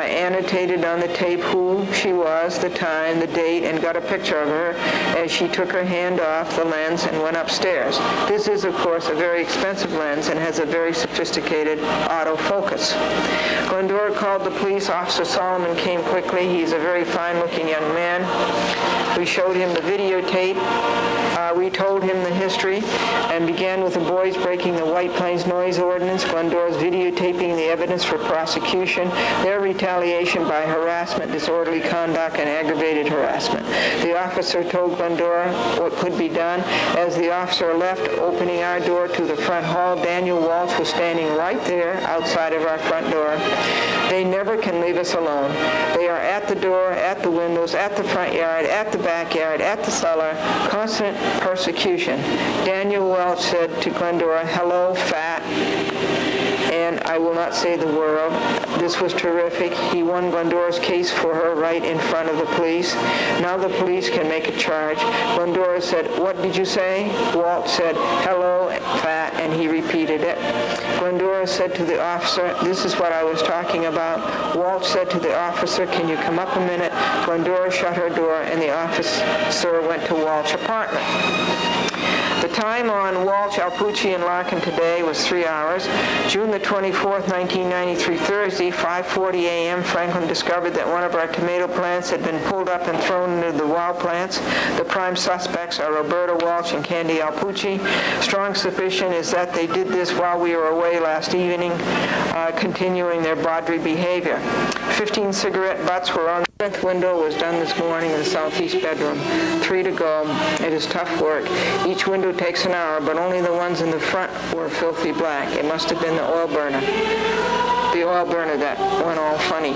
I annotated on the tape who she was, the time, the date, and got a picture of her as she took her hand off the lens and went upstairs. This is, of course, a very expensive lens and has a very sophisticated autofocus. Glendora called the police. Officer Solomon came quickly. He's a very fine-looking young man. We showed him the videotape. We told him the history and began with the boys breaking the White Plains noise ordinance, Glendora's videotaping the evidence for prosecution, their retaliation by harassment, disorderly conduct, and aggravated harassment. The officer told Glendora what could be done. As the officer left, opening our door to the front hall, Daniel Walsh was standing right there outside of our front door. They never can leave us alone. They are at the door, at the windows, at the front yard, at the backyard, at the cellar, constant persecution. Daniel Welch said to Glendora, "Hello, fat," and I will not say the word. This was terrific. He won Glendora's case for her right in front of the police. Now the police can make a charge. Glendora said, "What did you say?" Walt said, "Hello, fat," and he repeated it. Glendora said to the officer, "This is what I was talking about." Walt said to the officer, "Can you come up a minute?" Glendora shut her door, and the officer went to Walt's apartment. The time on Walsh, Alpucci, and Larkin today was 3 hours. June the 24th, 1993, Thursday, 5:40 a.m., Franklin discovered that one of our tomato plants had been pulled up and thrown into the wild plants. The prime suspects are Roberta Walsh and Candy Alpucci. Strong suspicion is that they did this while we were away last evening, continuing their bawdry behavior. 15 cigarette butts were on the 10th window was done this morning in the southeast bedroom. 3 to go. It is tough work. Each window takes an hour, but only the ones in the front were filthy black. It must have been the oil burner. The oil burner that went all funny.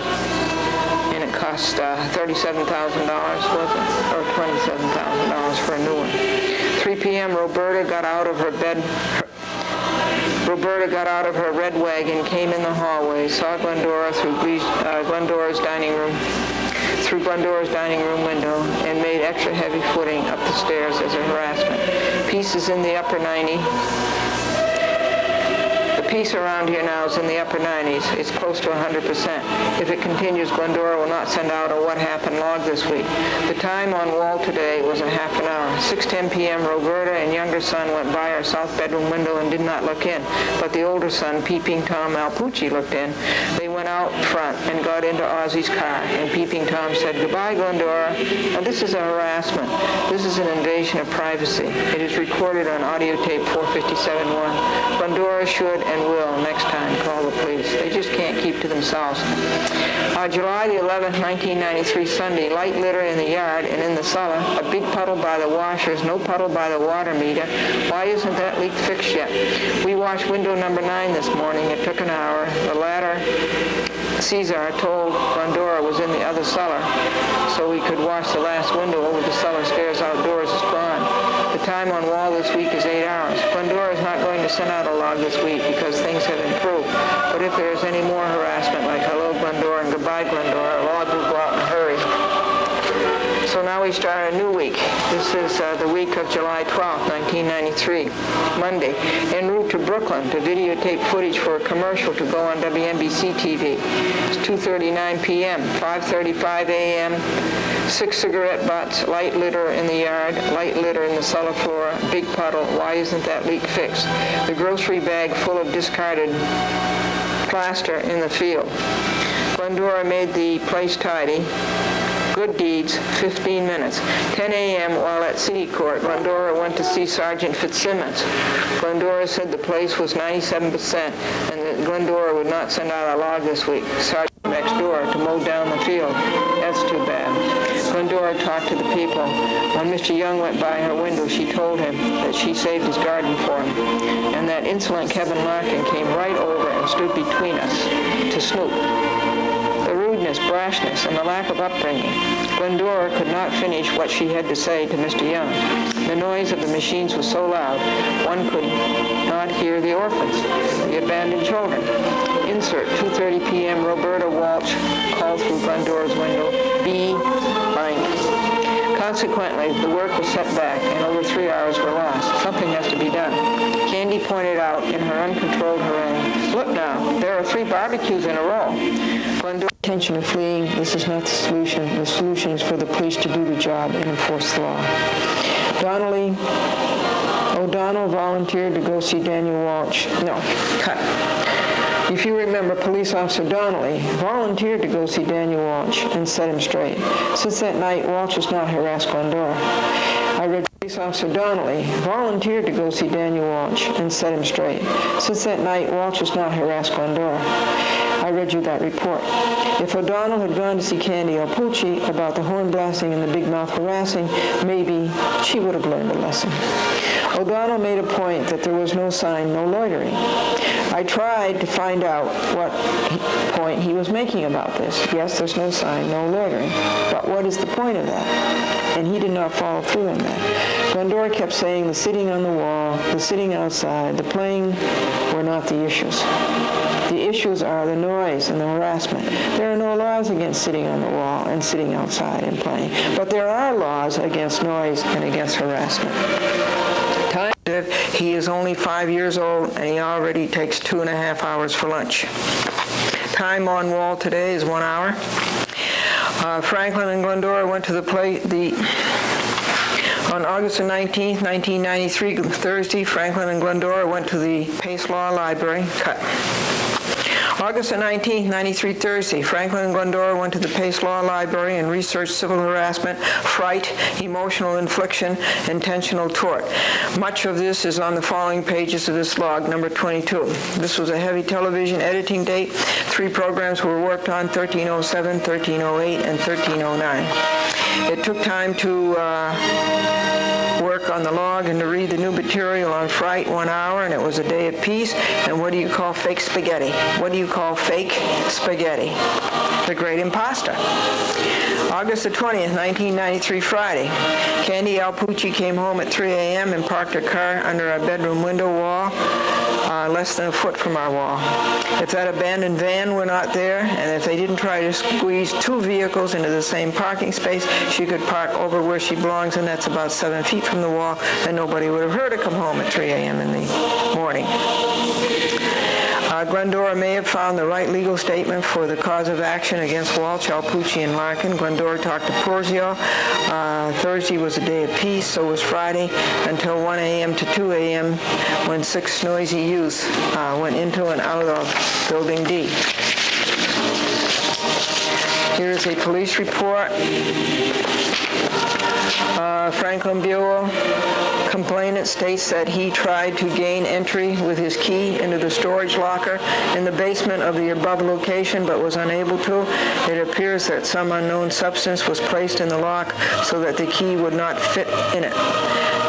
And it cost $37,000, was it? Or $27,000 for a new one. 3 p.m., Roberta got out of her red wagon, came in the hallway, saw Glendora through Glendora's dining room window, and made extra heavy footing up the stairs as a harassment. Peace is in the upper 90s. The peace around here now is in the upper 90s. It's close to 100%. If it continues, Glendora will not send out a what happened log this week. The time on wall today was a half an hour. 6:10 p.m., Roberta and younger son went by our south bedroom window and did not look in, but the older son, Peeping Tom Alpucci, looked in. They went out front and got into Ozzy's car, and Peeping Tom said, "Goodbye, Glendora." Now, this is a harassment. This is an invasion of privacy. It is recorded on audio tape 457-1. Glendora should and will next time call the police. They just can't keep to themselves. July the 11th, 1993, Sunday, light litter in the yard and in the cellar, a big puddle by the washers, no puddle by the water meter. Why isn't that leak fixed yet? We washed window number 9 this morning. It took an hour. The ladder Caesar told Glendora was in the other cellar, so we could wash the last window over the cellar stairs outdoors is gone. The time on wall this week is 8 hours. Glendora is not going to send out a log this week because things have improved. But if there is any more harassment like "Hello, Glendora" and "Goodbye, Glendora," a log will go out in a hurry. So now we start a new week. This is the week of July 12th, 1993, Monday. En route to Brooklyn to videotape footage for a commercial to go on WNBC TV. It's 2:39 p.m., 5:35 a.m., 6 cigarette butts, light litter in the yard, light litter in the cellar floor, big puddle. Why isn't that leak fixed? The grocery bag full of discarded plaster in the field. Glendora made the place tidy. Good deeds, 15 minutes. 10 a.m. while at City Court, Glendora went to see Sergeant Fitzsimmons. Glendora said the place was 97% and that Glendora would not send out a log this week. Sergeant next door to mow down the field. That's too bad. Glendora talked to the people. When Mr. Young went by her window, she told him that she saved his garden for him, and that insolent Kevin Larkin came right over and stood between us to snoop. The rudeness, brashness, and the lack of upbringing. Glendora could not finish what she had to say to Mr. Young. The noise of the machines was so loud, one could not hear the orphans, the abandoned children. Insert 2:30 p.m. Roberta Walsh called through Glendora's window, "B blank." Consequently, the work was set back, and over 3 hours were lost. Something has to be done. Candy pointed out in her uncontrolled harangue, "Look now, there are 3 barbecues in a row." Glendora intention of fleeing, this is not the solution. The solution is for the police to do the job and enforce the law. O'Donnell volunteered to go see Daniel Walsh. No, cut. If you remember, Police Officer Donnelly volunteered to go see Daniel Walsh and set him straight. Since that night, Walsh has not harassed Glendora. I read Police Officer Donnelly volunteered to go see Daniel Walsh and set him straight. Since that night, Walsh has not harassed Glendora. I read you that report. If O'Donnell had gone to see Candy Alpucci about the horn blasting and the big mouth harassing, maybe she would have learned a lesson. O'Donnell made a point that there was no sign, no loitering. I tried to find out what point he was making about this. Yes, there's no sign, no loitering. But what is the point of that? And he did not follow through on that. Glendora kept saying the sitting on the wall, the sitting outside, the playing were not the issues. The issues are the noise and the harassment. There are no laws against sitting on the wall and sitting outside and playing, but there are laws against noise and against harassment. He is only 5 years old and he already takes 2.5 hours for lunch. Time on wall today is 1 hour. Franklin and Glendora went to on August 19th, 1993, Thursday, Franklin and Glendora went to the Pace Law Library. Cut. August 19, 93, Thursday, Franklin and Glendora went to the Pace Law Library and researched civil harassment, fright, emotional infliction, intentional tort. Much of this is on the following pages of this log, number 22. This was a heavy television editing date. 3 programs were worked on, 1307, 1308, and 1309. It took time to work on the log and to read the new material on fright, 1 hour, and it was a day of peace. And what do you call fake spaghetti? What do you call fake spaghetti? The Great Imposter. August the 20th, 1993, Friday. Candy Alpucci came home at 3 a.m. and parked her car under our bedroom window wall, less than a foot from our wall. If that abandoned van were not there, and if they didn't try to squeeze 2 vehicles into the same parking space, she could park over where she belongs, and that's about 7 feet from the wall, and nobody would have heard her come home at 3 a.m. in the morning. Glendora may have found the right legal statement for the cause of action against Walsh, Alpucci, and Larkin. Glendora talked to Porzio. Thursday was a day of peace, so was Friday, until 1 a.m. to 2 a.m. when 6 noisy youths went into and out of Building D. Here is a police report. Franklin Buell, complainant, states that he tried to gain entry with his key into the storage locker in the basement of the above location but was unable to. It appears that some unknown substance was placed in the lock so that the key would not fit in it.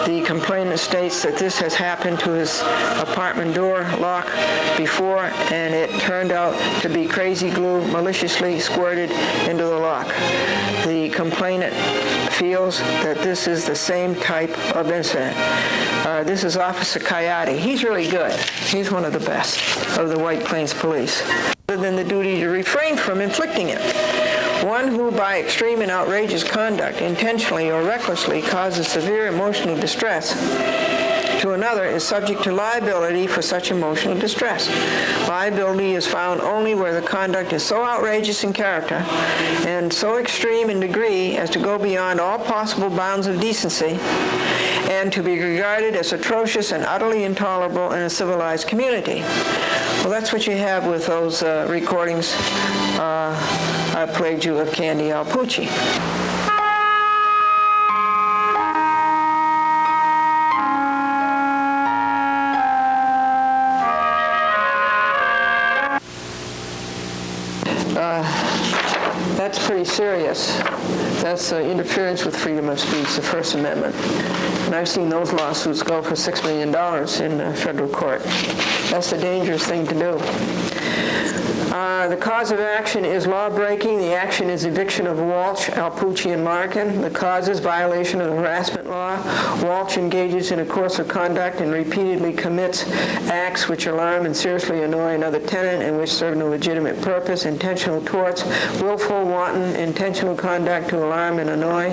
The complainant states that this has happened to his apartment door lock before, and it turned out to be crazy glue maliciously squirted into the lock. The complainant feels that this is the same type of incident. This is Officer Coyote. He's really good. He's one of the best of the White Plains Police, other than the duty to refrain from inflicting it. One who, by extreme and outrageous conduct, intentionally or recklessly causes severe emotional distress to another is subject to liability for such emotional distress. Liability is found only where the conduct is so outrageous in character and so extreme in degree as to go beyond all possible bounds of decency and to be regarded as atrocious and utterly intolerable in a civilized community. Well, that's what you have with those recordings I played you of Candy Alpucci. That's pretty serious. That's interference with freedom of speech, the First Amendment. And I've seen those lawsuits go for $6 million in federal court. That's a dangerous thing to do. The cause of action is law-breaking. The action is eviction of Walsh, Alpucci, and Larkin. The cause is violation of the harassment law. Walsh engages in a course of conduct and repeatedly commits acts which alarm and seriously annoy another tenant and which serve no legitimate purpose. Intentional torts, willful, wanton, intentional conduct to alarm and annoy.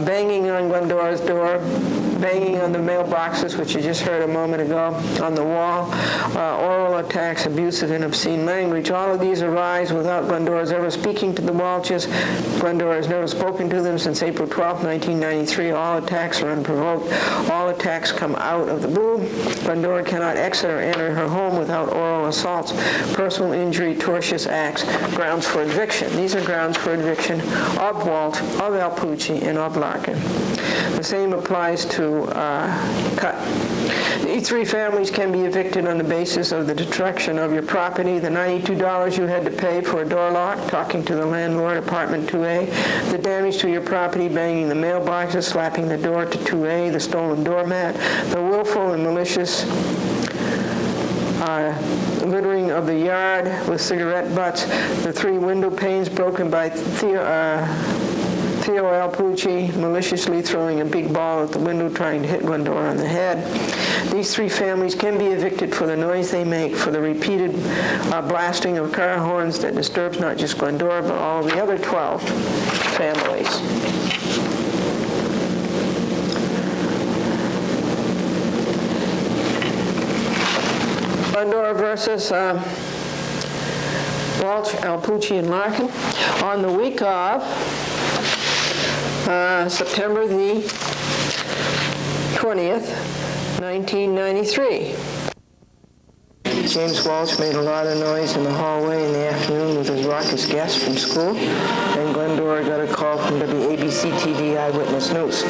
Banging on Glendora's door, banging on the mailboxes, which you just heard a moment ago, on the wall, oral attacks, abusive and obscene language, which all of these arise without Glendora's ever speaking to the Walshes. Glendora has never spoken to them since April 12, 1993. All attacks are unprovoked. All attacks come out of the blue. Glendora cannot exit or enter her home without oral assaults, personal injury, tortious acts, grounds for eviction. These are grounds for eviction of Walt, of Alpucci, and of Larkin. The same applies to Cut. These three families can be evicted on the basis of the destruction of your property, the $92 you had to pay for a door lock, talking to the landlord, apartment 2A, the damage to your property, banging the mailboxes, slapping the door to 2A, the stolen doormat, the willful and malicious littering of the yard with cigarette butts, the 3 window panes broken by Theo Alpucci, maliciously throwing a big ball at the window, trying to hit Glendora on the head. These 3 families can be evicted for the noise they make, for the repeated blasting of car horns that disturbs not just Glendora, but all the other 12 families. Glendora versus Walsh, Alpucci, and Larkin on the week of September the 20th, 1993. James Walsh made a lot of noise in the hallway in the afternoon with his raucous guests from school, and Glendora got a call from WABC TV Eyewitness News.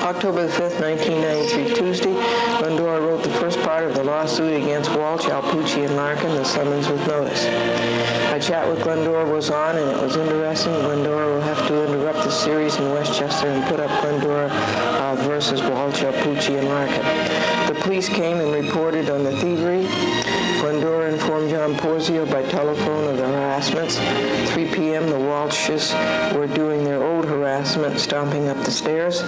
October the 5th, 1993, Tuesday, Glendora wrote the first part of the lawsuit against Walsh, Alpucci, and Larkin, the summons with notice. A chat with Glendora was on, and it was interesting. Glendora will have to interrupt the series in Westchester and put up Glendora versus Walsh, Alpucci, and Larkin. The police came and reported on the thievery. Glendora informed John Porzio by telephone of the harassments. 3 p.m., the Walshes were doing their old harassment, stomping up the stairs.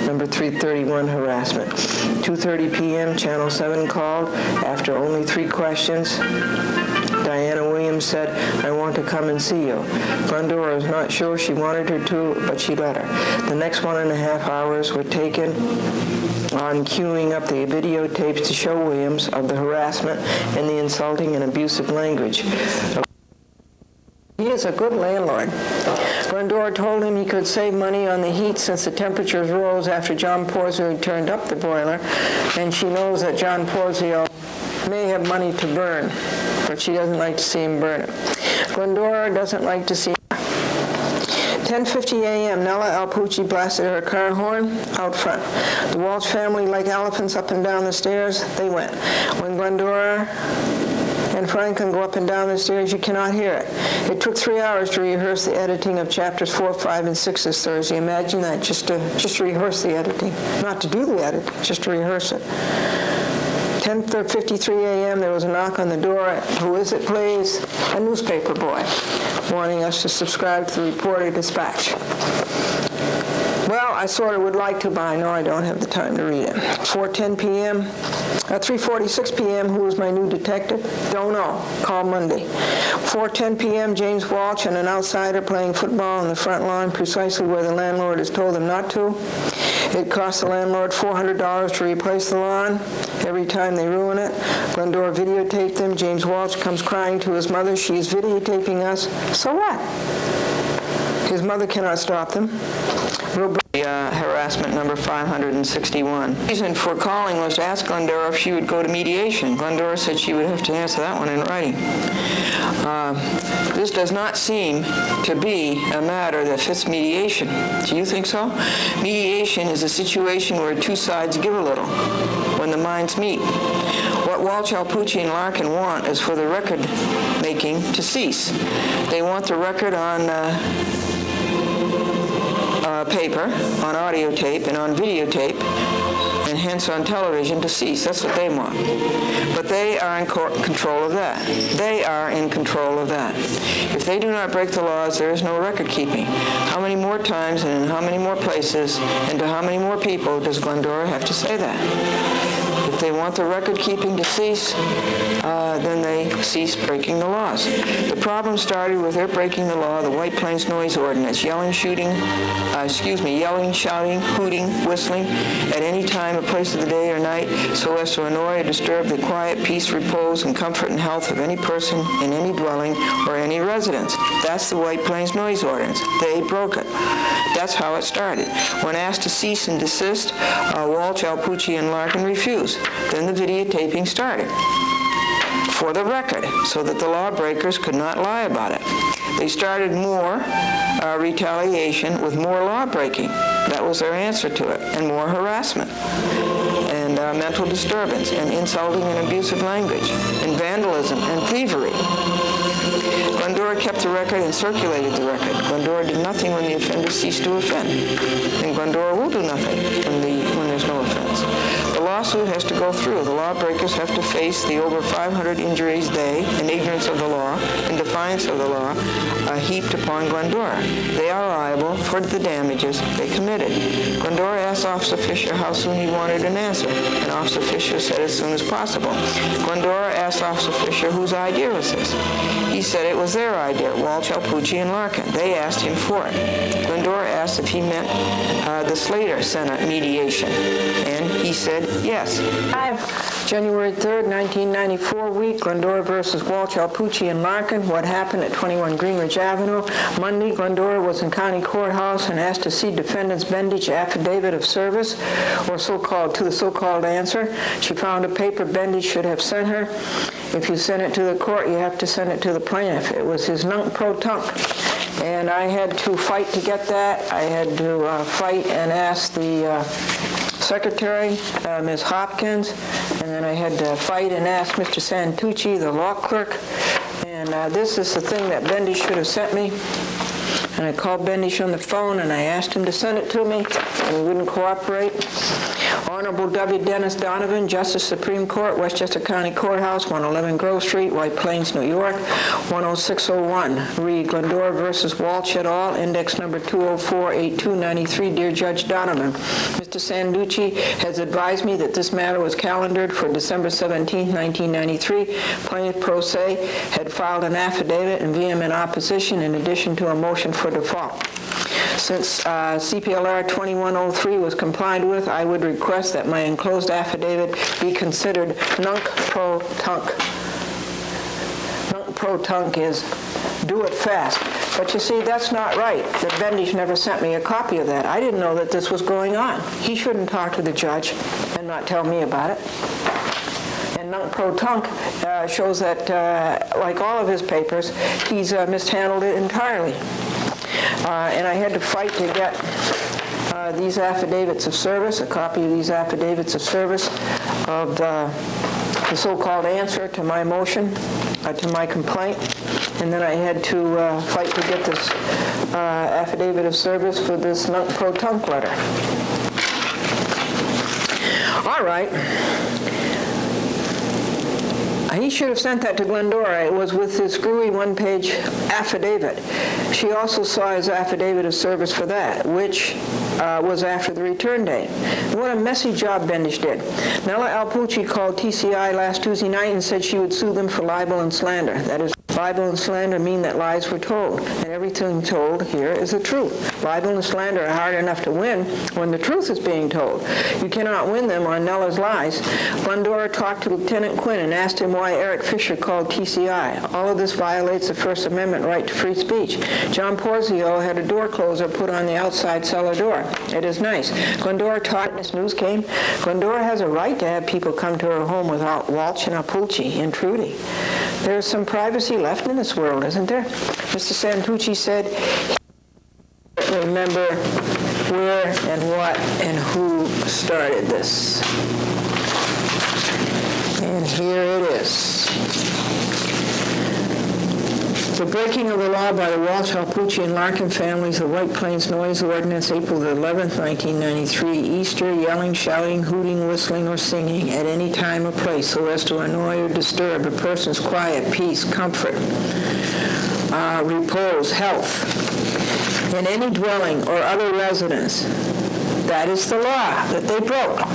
Number 331 harassment. 2:30 p.m., Channel 7 called. After only 3 questions, Diana Williams said, "I want to come and see you." Glendora was not sure she wanted her to, but she let her. The next 1.5 hours were taken on queuing up the videotapes to show Williams of the harassment and the insulting and abusive language. He is a good landlord. Glendora told him he could save money on the heat since the temperatures rose after John Porzio turned up the boiler, and she knows that John Porzio may have money to burn, but she doesn't like to see him burn it. Glendora doesn't like to see 10:50 a.m., Nella Alpucci blasted her car horn out front. The Walsh family, like elephants up and down the stairs, they went. When Glendora and Franklin go up and down the stairs, you cannot hear it. It took 3 hours to rehearse the editing of chapters 4, 5, and 6 this Thursday. Imagine that, just to rehearse the editing. Not to do the editing, just to rehearse it. 10:53 a.m., there was a knock on the door. Who is it, please? A newspaper boy, wanting us to subscribe to the Reporter Dispatch. Well, I sort of would like to, but I know I don't have the time to read it. 4:10 p.m., 3:46 p.m., who is my new detective? Don't know. Call Monday. 4:10 p.m., James Walsh and an outsider playing football on the front lawn, precisely where the landlord has told them not to. It costs the landlord $400 to replace the lawn every time they ruin it. Glendora videotaped them. James Walsh comes crying to his mother. She is videotaping us. So what? His mother cannot stop them. Harassment number 561. The reason for calling was to ask Glendora if she would go to mediation. Glendora said she would have to answer that one in writing. This does not seem to be a matter that fits mediation. Do you think so? Mediation is a situation where 2 sides give a little when the minds meet. What Walsh, Alpucci, and Larkin want is for the record making to cease. They want the record on paper, on audio tape, and on videotape, and hence on television to cease. That's what they want. But they are in control of that. They are in control of that. If they do not break the laws, there is no record keeping. How many more times and in how many more places and to how many more people does Glendora have to say that? If they want the record-keeping to cease, then they cease breaking the laws. The problem started with their breaking the law, the White Plains Noise Ordinance, yelling, shouting, hooting, whistling at any time or place of the day or night so as to annoy or disturb the quiet, peace, repose, and comfort and health of any person in any dwelling or any residence. That's the White Plains Noise Ordinance. They broke it. That's how it started. When asked to cease and desist, Walsh, Alpucci, and Larkin refused. Then the videotaping started for the record, so that the lawbreakers could not lie about it. They started more retaliation with more law-breaking. That was their answer to it, and more harassment, and mental disturbance, and insulting and abusive language, and vandalism, and thievery. Glendora kept the record and circulated the record. Glendora did nothing when the offender ceased to offend, and Glendora will do nothing when there's no offense. The lawsuit has to go through. The lawbreakers have to face the over 500 injuries they, in ignorance of the law, in defiance of the law, heaped upon Glendora. They are liable for the damages they committed. Glendora asked Officer Fisher how soon he wanted an answer, and Officer Fisher said as soon as possible. Glendora asked Officer Fisher whose idea was this. He said it was their idea, Walsh, Alpucci, and Larkin. They asked him for it. Glendora asked if he meant the Slater Senate mediation, and he said yes. January 3rd, 1994 week, Glendora versus Walsh, Alpucci, and Larkin. What happened at 21 Greenridge Avenue? Monday, Glendora was in County Courthouse and asked to see defendant's Bendich affidavit of service, or to the so-called answer. She found a paper Bendich should have sent her. If you send it to the court, you have to send it to the plaintiff. It was his nunc pro tunc. And I had to fight to get that. I had to fight and ask the secretary, Ms. Hopkins, and then I had to fight and ask Mr. Santucci, the law clerk. And this is the thing that Bendich should have sent me. And I called Bendich on the phone, and I asked him to send it to me, and he wouldn't cooperate. Honorable W. Dennis Donovan, Justice Supreme Court, Westchester County Courthouse, 111 Grove Street, White Plains, New York, 10601. Read Glendora versus Walsh et al., index number 2048293. Dear Judge Donovan, Mr. Santucci has advised me that this matter was calendared for December 17, 1993. Plaintiff pro se had filed an affidavit in vehement opposition in addition to a motion for default. Since CPLR 2103 was complied with, I would request that my enclosed affidavit be considered nunc pro tunc. Nunc pro tunc is do it fast. But you see, that's not right. The Bendich never sent me a copy of that. I didn't know that this was going on. He shouldn't talk to the judge and not tell me about it. And nunc pro tunc shows that, like all of his papers, he's mishandled it entirely. And I had to fight to get these affidavits of service, a copy of these affidavits of service of the so-called answer to my motion, to my complaint. And then I had to fight to get this affidavit of service for this nunc pro tunc letter. All right. He should have sent that to Glendora. It was with his screwy one-page affidavit. She also saw his affidavit of service for that, which was after the return date. What a messy job Bendich did. Nella Alpucci called TCI last Tuesday night and said she would sue them for libel and slander. That is, libel and slander mean that lies were told, and everything told here is the truth. Libel and slander are hard enough to win when the truth is being told. You cannot win them on Nella's lies. Glendora talked to Lieutenant Quinn and asked him why Eric Fisher called TCI. All of this violates the First Amendment right to free speech. John Porzio had a door closer put on the outside cellar door. It is nice. Glendora taught, this news came, Glendora has a right to have people come to her home without Walsh and Alpucci intruding. There's some privacy left in this world, isn't there? Mr. Santucci said, remember where and what and who started this. And here it is. The breaking of the law by the Walsh, Alpucci, and Larkin families, the White Plains Noise Ordinance, April the 11th, 1993, Easter, yelling, shouting, hooting, whistling, or singing at any time or place so as to annoy or disturb a person's quiet, peace, comfort, repose, health, in any dwelling or other residence. That is the law that they broke.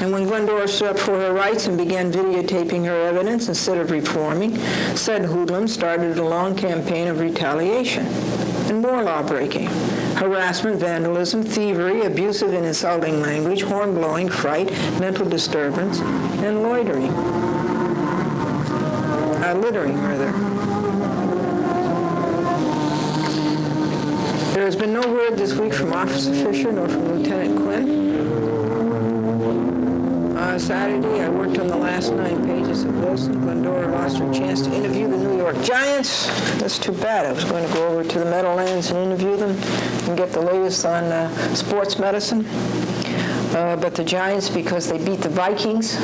And when Glendora stood up for her rights and began videotaping her evidence instead of reforming, said hoodlums started a long campaign of retaliation and more law-breaking, harassment, vandalism, thievery, abusive and insulting language, horn-blowing, fright, mental disturbance, and littering. There has been no word this week from Officer Fisher nor from Lieutenant Quinn. Saturday, I worked on the last 9 pages of Wilson. Glendora lost her chance to interview the New York Giants. That's too bad. I was going to go over to the Meadowlands and interview them and get the latest on sports medicine. But the Giants, because they beat the Vikings,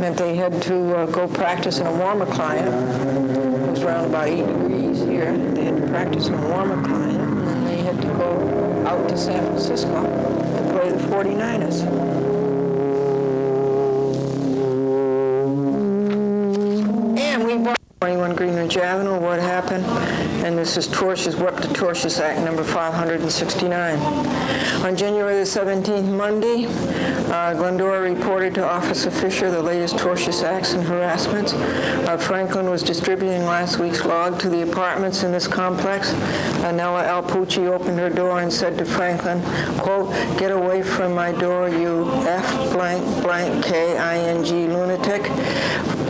meant they had to go practice in a warmer climate. It was around about 8 degrees here. They had to practice in a warmer climate, and then they had to go out to San Francisco to play the 49ers. And we bought 21 Greenwich Avenue. What happened? And this is we're up to Tortious Act number 569. On January the 17th, Monday, Glendora reported to Officer Fisher the latest tortious acts and harassments. Franklin was distributing last week's log to the apartments in this complex. Nella Alpucci opened her door and said to Franklin, quote, "Get away from my door, you F blank blank K-I-N-G lunatic."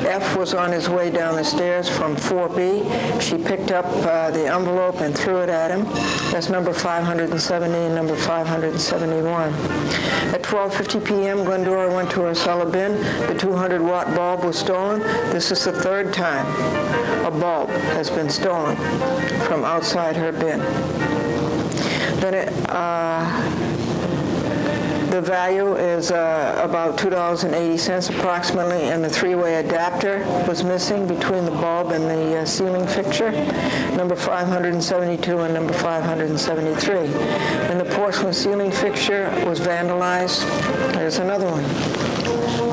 F was on his way down the stairs from 4B. She picked up the envelope and threw it at him. That's number 570 and number 571. At 12:50 p.m., Glendora went to her cellar bin. The 200-watt bulb was stolen. This is the third time a bulb has been stolen from outside her bin. Then the value is about $2.80 approximately, and the 3-way adapter was missing between the bulb and the ceiling fixture, number 572 and number 573. And the porcelain ceiling fixture was vandalized. There's another one.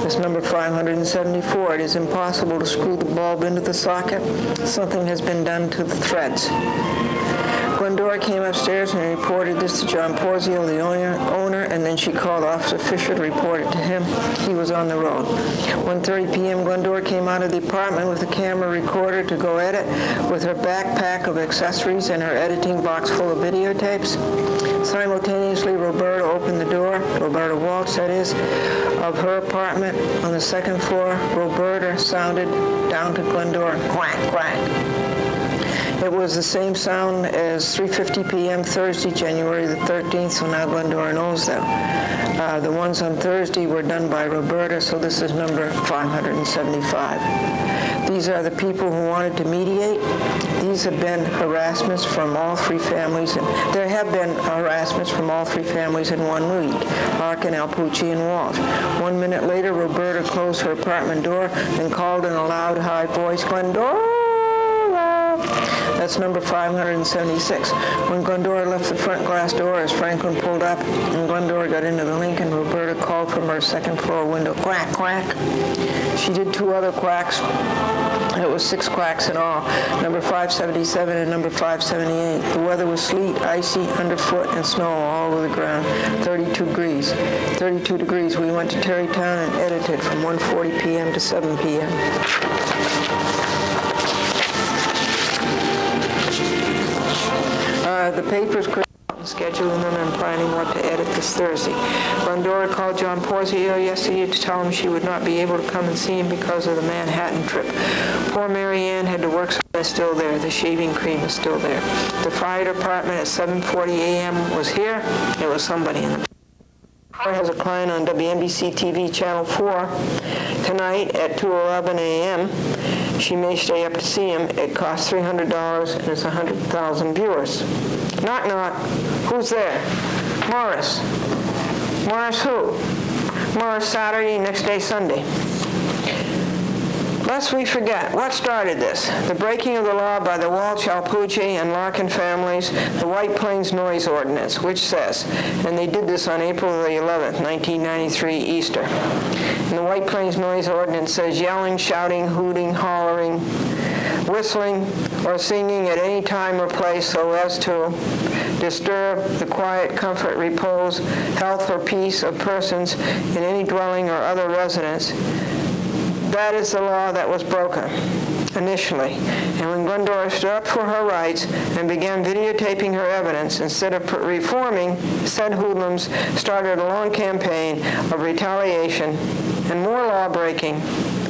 This number 574. It is impossible to screw the bulb into the socket. Something has been done to the threads. Glendora came upstairs and reported this to John Porzio, the owner, and then she called Officer Fisher to report it to him. He was on the road. 1:30 p.m., Glendora came out of the apartment with a camera recorder to go edit with her backpack of accessories and her editing box full of videotapes. Simultaneously, Roberta opened the door, Roberta Waltz, that is, of her apartment on the second floor. Roberta sounded down to Glendora, quack, quack. It was the same sound as 3:50 p.m. Thursday, January the 13th, so now Glendora knows them. The ones on Thursday were done by Roberta, so this is number 575. These are the people who wanted to mediate. These have been harassments from all 3 families. There have been harassments from all 3 families in 1 week, Larkin, Alpucci, and Walsh. 1 minute later, Roberta closed her apartment door and called in a loud, high voice, "Glendora!" That's number 576. When Glendora left the front glass door as Franklin pulled up and Glendora got into the Lincoln, Roberta called from her second floor window, "Quack, quack." She did 2 other quacks. It was 6 quacks in all, number 577 and number 578. The weather was sleet, icy, underfoot, and snow all over the ground. 32 degrees. 32 degrees. We went to Terrytown and edited from 1:40 p.m. to 7 p.m. The papers could scheduling them and planning what to edit this Thursday. Glendora called John Porzio yesterday to tell him she would not be able to come and see him because of the Manhattan trip. Poor Mary Ann had to work, so it's still there. The shaving cream is still there. The fire department at 7:40 a.m. was here. There was somebody in the has a client on WNBC TV Channel 4 tonight at 2:11 a.m. She may stay up to see him. It costs $300 and it's 100,000 viewers. Knock, knock. Who's there? Morris. Morris who? Morris Saturday, next day Sunday. Lest we forget, what started this? The breaking of the law by the Walsh, Alpucci, and Larkin families, the White Plains Noise Ordinance, which says, and they did this on April the 11th, 1993, Easter. And the White Plains Noise Ordinance says yelling, shouting, hooting, hollering, whistling, or singing at any time or place so as to disturb the quiet, comfort, repose, health, or peace of persons in any dwelling or other residence. That is the law that was broken initially. And when Glendora stood up for her rights and began videotaping her evidence, instead of reforming, said hoodlums started a long campaign of retaliation and more law-breaking,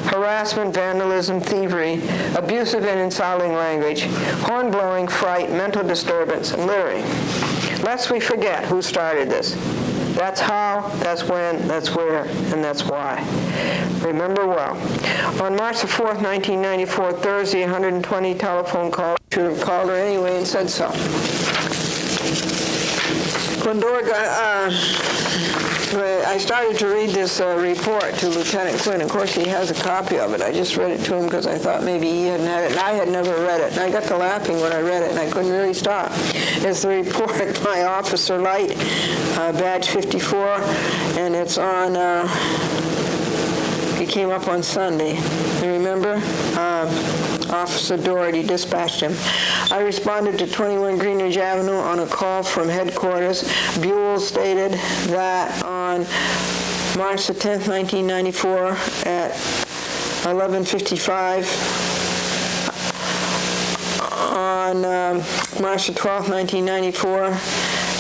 harassment, vandalism, thievery, abusive and insulting language, horn-blowing, fright, mental disturbance, and littering. Lest we forget who started this. That's how, that's when, that's where, and that's why. Remember well. On March the 4th, 1994, Thursday, 120 telephone calls. Should have called her anyway and said so. Glendora got, I started to read this report to Lieutenant Quinn. Of course, he has a copy of it. I just read it to him because I thought maybe he hadn't had it, and I had never read it. And I got to laughing when I read it, and I couldn't really stop. It's the report by Officer Light, badge 54, and it's on, it came up on Sunday. You remember? Officer Doherty dispatched him. I responded to 21 Greenridge Avenue on a call from headquarters. Buell stated that on March the 10th, 1994 at 11:55, on March the 12th, 1994,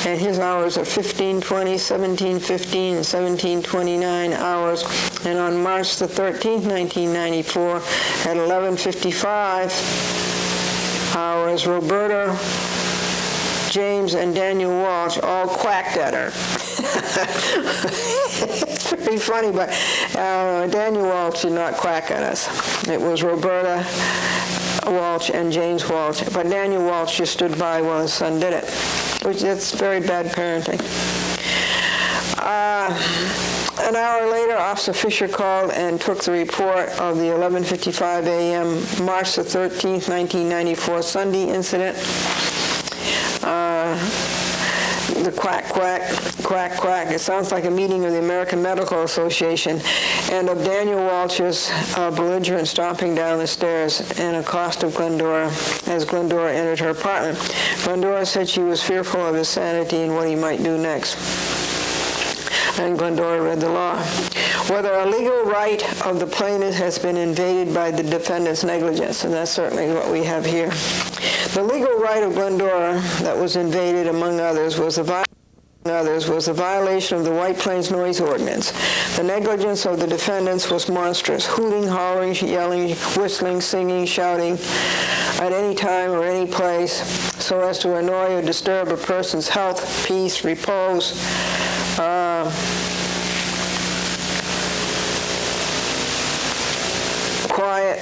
and his hours are 15:20, 17:15, and 17:29 hours. And on March the 13th, 1994, at 11:55 hours, Roberta, James, and Daniel Walsh all quacked at her. It's pretty funny, but Daniel Walsh did not quack at us. It was Roberta Walsh and James Walsh, but Daniel Walsh just stood by while his son did it, which that's very bad parenting. An hour later, Officer Fisher called and took the report of the 11:55 a.m. March the 13th, 1994 Sunday incident. The quack, quack, quack, quack. It sounds like a meeting of the American Medical Association, and of Daniel Walsh's belligerent stomping down the stairs and accost of Glendora as Glendora entered her apartment. Glendora said she was fearful of his sanity and what he might do next. And Glendora read the law. Whether a legal right of the plaintiff has been invaded by the defendant's negligence, and that's certainly what we have here. The legal right of Glendora that was invaded, among others, was the violation of the White Plains Noise Ordinance. The negligence of the defendants was monstrous: hooting, hollering, yelling, whistling, singing, shouting at any time or any place so as to annoy or disturb a person's health, peace, repose, quiet,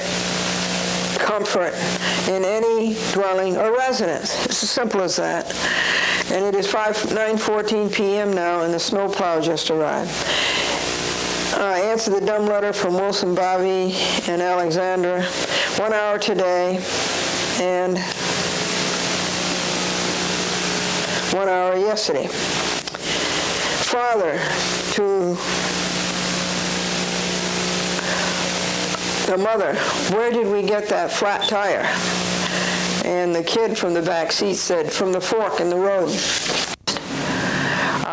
comfort in any dwelling or residence. It's as simple as that. And it is 9:14 p.m. now, and the snowplow just arrived. I answered the dumb letter from Wilson, Bobby, and Alexandra. 1 hour today, and 1 hour yesterday. Father, to the mother, where did we get that flat tire? And the kid from the back seat said, from the fork in the road.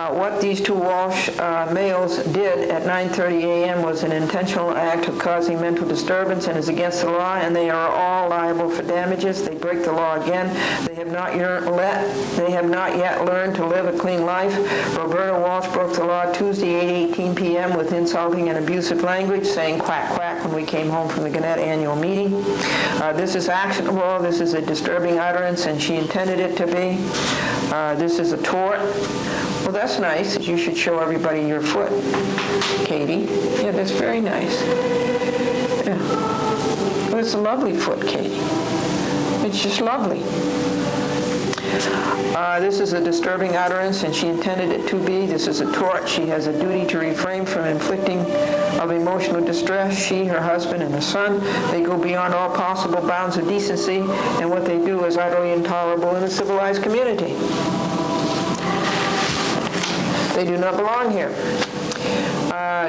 What these two Walsh males did at 9:30 a.m. was an intentional act of causing mental disturbance and is against the law, and they are all liable for damages. They break the law again. They have not yet learned to live a clean life. Roberta Walsh broke the law Tuesday, 8:18 p.m. with insulting and abusive language, saying quack, quack when we came home from the Gannett annual meeting. This is actionable. This is a disturbing utterance, and she intended it to be. This is a tort. Well, that's nice. You should show everybody your foot, Katie. Yeah, that's very nice. Yeah. Well, it's a lovely foot, Katie. It's just lovely. This is a disturbing utterance, and she intended it to be. This is a tort. She has a duty to refrain from inflicting of emotional distress. She, her husband, and her son, they go beyond all possible bounds of decency, and what they do is utterly intolerable in a civilized community. They do not belong here.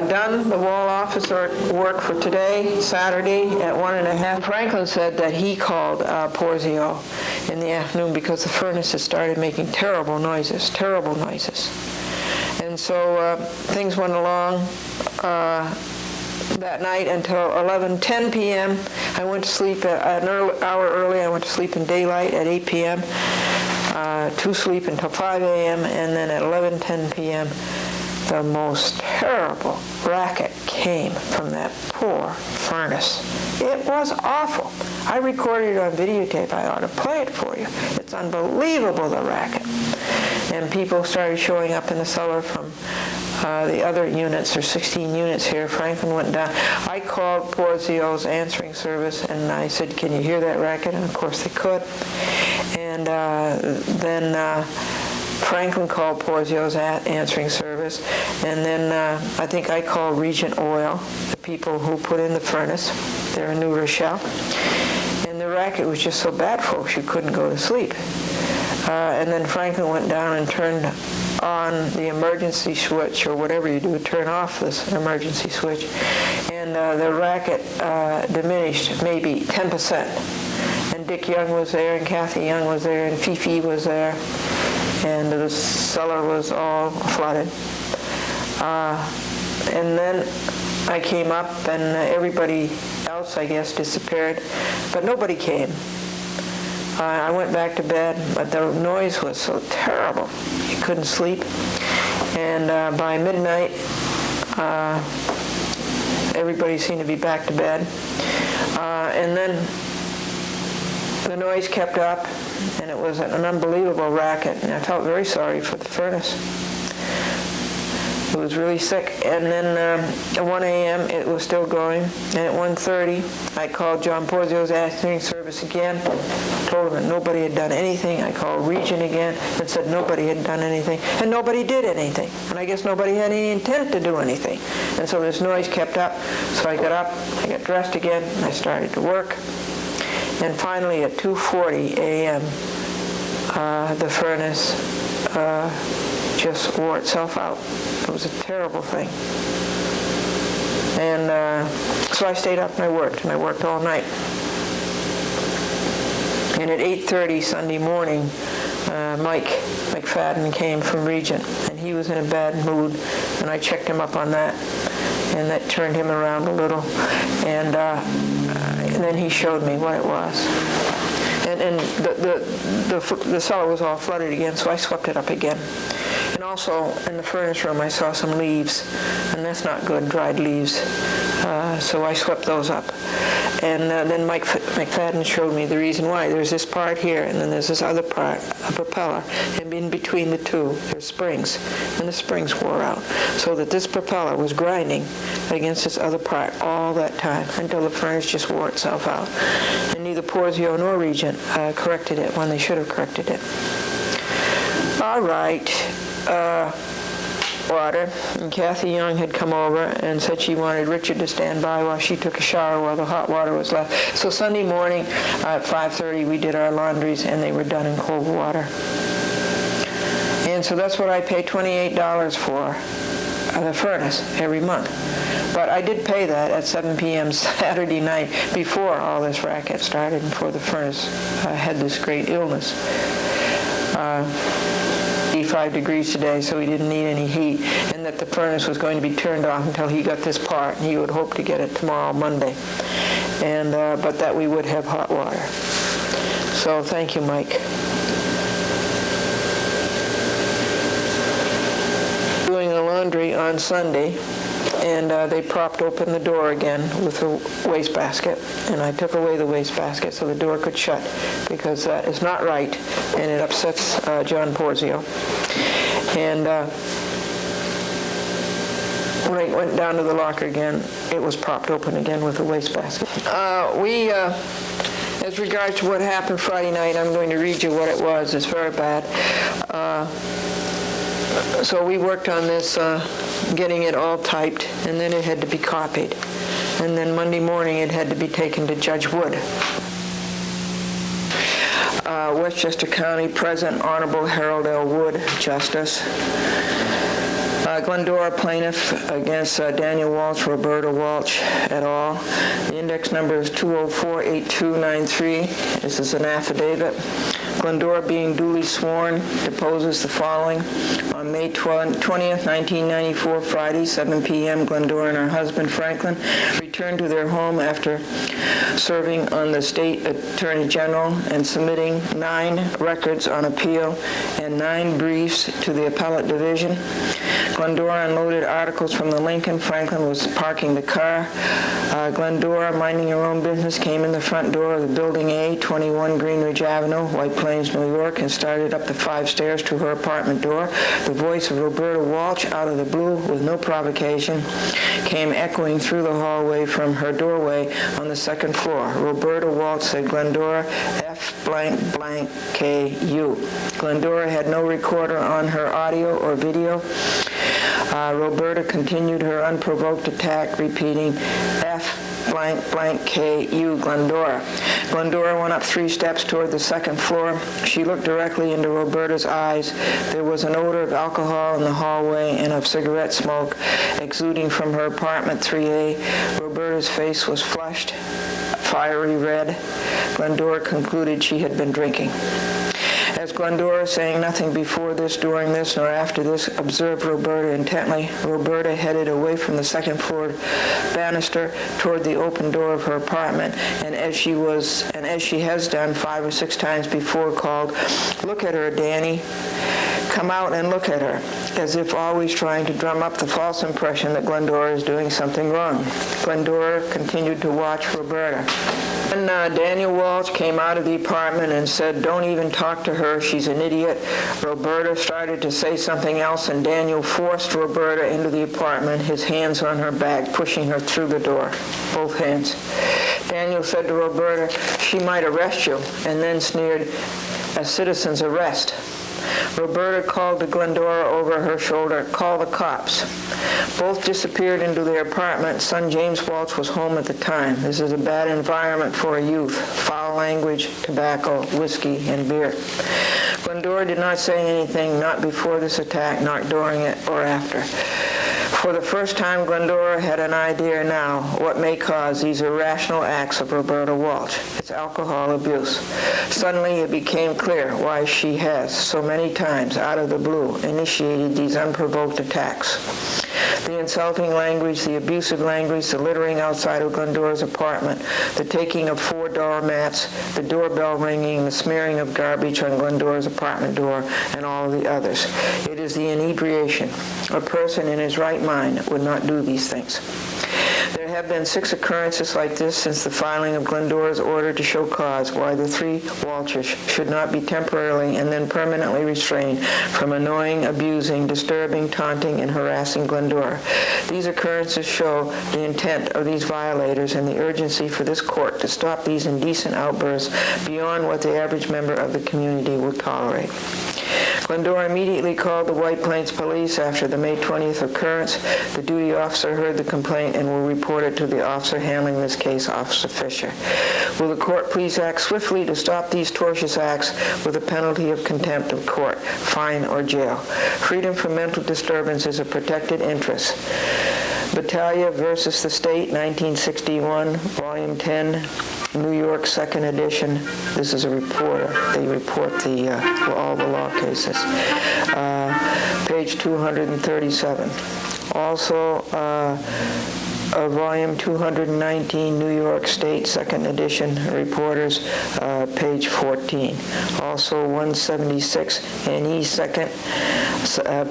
Done the wall office work for today, Saturday at 1:30. Franklin said that he called Porzio in the afternoon because the furnace had started making terrible noises. And so things went along that night until 11:10 p.m. I went to sleep an hour early. I went to sleep in daylight at 8 p.m., to sleep until 5 a.m., and then at 11:10 p.m., the most terrible racket came from that poor furnace. It was awful. I recorded it on videotape. I ought to play it for you. It's unbelievable, the racket. And people started showing up in the cellar from the other units. There's 16 units here. Franklin went down. I called Porzio's answering service, and I said, "Can you hear that racket?" And of course they could. And then Franklin called Porzio's answering service, and then I think I called Regent Oil, the people who put in the furnace. They're in New Rochelle. And the racket was just so bad, folks, you couldn't go to sleep. And then Franklin went down and turned on the emergency switch, or whatever you do, turn off this emergency switch, and the racket diminished maybe 10%. And Dick Young was there, and Kathy Young was there, and Fifi was there, and the cellar was all flooded. And then I came up, and everybody else, I guess, disappeared, but nobody came. I went back to bed, but the noise was so terrible. You couldn't sleep. And by midnight, everybody seemed to be back to bed. And then the noise kept up, and it was an unbelievable racket, and I felt very sorry for the furnace. It was really sick. And then at 1 a.m. it was still going, and at 1:30 I called John Porzio's answering service again, told him that nobody had done anything. I called Regent again and said nobody had done anything, and nobody did anything, and I guess nobody had any intent to do anything. And so this noise kept up, so I got up, I got dressed again, and I started to work. And finally at 2:40 a.m. The furnace just wore itself out. It was a terrible thing. And so I stayed up and I worked all night. And at 8:30 Sunday morning, Mike McFadden came from Regent, and he was in a bad mood, and I checked him up on that, and that turned him around a little. And then he showed me what it was. And the cellar was all flooded again, so I swept it up again. And also in the furnace room I saw some leaves, and that's not good, dried leaves. So I swept those up. And then Mike McFadden showed me the reason why. There's this part here, and then there's this other part, a propeller, and in between the two there's springs, and the springs wore out, so that this propeller was grinding against this other part all that time until the furnace just wore itself out. And neither Porzio nor Regent corrected it when they should have corrected it. All right. Water, and Kathy Young had come over and said she wanted Richard to stand by while she took a shower while the hot water was left. So Sunday morning at 5:30 we did our laundries, and they were done in cold water. And so that's what I pay $28 for, the furnace, every month. But I did pay that at 7 p.m. Saturday night before all this racket started, and before the furnace had this great illness. 85 degrees today, so he didn't need any heat, and that the furnace was going to be turned off until he got this part, and he would hope to get it tomorrow, Monday, and but that we would have hot water. So thank you, Mike. Doing the laundry on Sunday, and they propped open the door again with a wastebasket, and I took away the wastebasket so the door could shut, because that is not right, and it upsets John Porzio. And when I went down to the locker again, it was propped open again with a wastebasket. As regards to what happened Friday night, I'm going to read you what it was. It's very bad. So we worked on this, getting it all typed, and then it had to be copied. And then Monday morning it had to be taken to Judge Wood. Westchester County, President Honorable Harold L. Wood, Justice. Glendora plaintiff against Daniel Walsh, Roberta Walsh et al. The index number is 2048293. This is an affidavit. Glendora, being duly sworn, deposes the following. On May 20th, 1994, Friday, 7 p.m., Glendora and her husband, Franklin, returned to their home after serving on the state attorney general and submitting 9 records on appeal and 9 briefs to the appellate division. Glendora unloaded articles from the Lincoln. Franklin was parking the car. Glendora, minding her own business, came in the front door of the Building A, 21 Greenridge Avenue, White Plains, New York, and started up the 5 stairs to her apartment door. The voice of Roberta Walsh, out of the blue, with no provocation, came echoing through the hallway from her doorway on the 2nd floor. Roberta Walsh said, "Glendora, F blank blank K-U." Glendora had no recorder on her audio or video. Roberta continued her unprovoked attack, repeating, "F blank blank K-U, Glendora." Glendora went up 3 steps toward the 2nd floor. She looked directly into Roberta's eyes. There was an odor of alcohol in the hallway and of cigarette smoke exuding from her apartment 3A. Roberta's face was flushed, fiery red. Glendora concluded she had been drinking. As Glendora, saying nothing before this, during this, nor after this, observed Roberta intently, Roberta headed away from the 2nd floor banister toward the open door of her apartment, and as she has done 5 or 6 times before, called, "Look at her, Danny. Come out and look at her," as if always trying to drum up the false impression that Glendora is doing something wrong. Glendora continued to watch Roberta. When Daniel Walsh came out of the apartment and said, "Don't even talk to her, she's an idiot," Roberta started to say something else, and Daniel forced Roberta into the apartment, his hands on her back, pushing her through the door, both hands. Daniel said to Roberta, "She might arrest you," and then sneered, "A citizen's arrest." Roberta called to Glendora over her shoulder, "Call the cops." Both disappeared into their apartment. Son James Walsh was home at the time. This is a bad environment for a youth. Foul language, tobacco, whiskey, and beer. Glendora did not say anything, not before this attack, not during it or after. For the first time, Glendora had an idea now what may cause these irrational acts of Roberta Walsh. It's alcohol abuse. Suddenly it became clear why she has, so many times, out of the blue, initiated these unprovoked attacks. The insulting language, the abusive language, the littering outside of Glendora's apartment, the taking of 4 doormats, the doorbell ringing, the smearing of garbage on Glendora's apartment door, and all of the others. It is the inebriation. A person in his right mind would not do these things. There have been 6 occurrences like this since the filing of Glendora's order to show cause why the 3 Walshers should not be temporarily and then permanently restrained from annoying, abusing, disturbing, taunting, and harassing Glendora. These occurrences show the intent of these violators and the urgency for this court to stop these indecent outbursts beyond what the average member of the community will tolerate. Glendora immediately called the White Plains Police after the May 20th occurrence. The duty officer heard the complaint and will report it to the officer handling this case, Officer Fisher. Will the court please act swiftly to stop these tortious acts with a penalty of contempt of court, fine, or jail? Freedom from mental disturbance is a protected interest. Battaglia versus the State, 1961, Volume 10, New York, 2nd edition. This is a reporter. They report all the law cases. Page 237. Also, Volume 219, New York State, 2nd edition, reporters, page 14. Also 176, NE 2nd,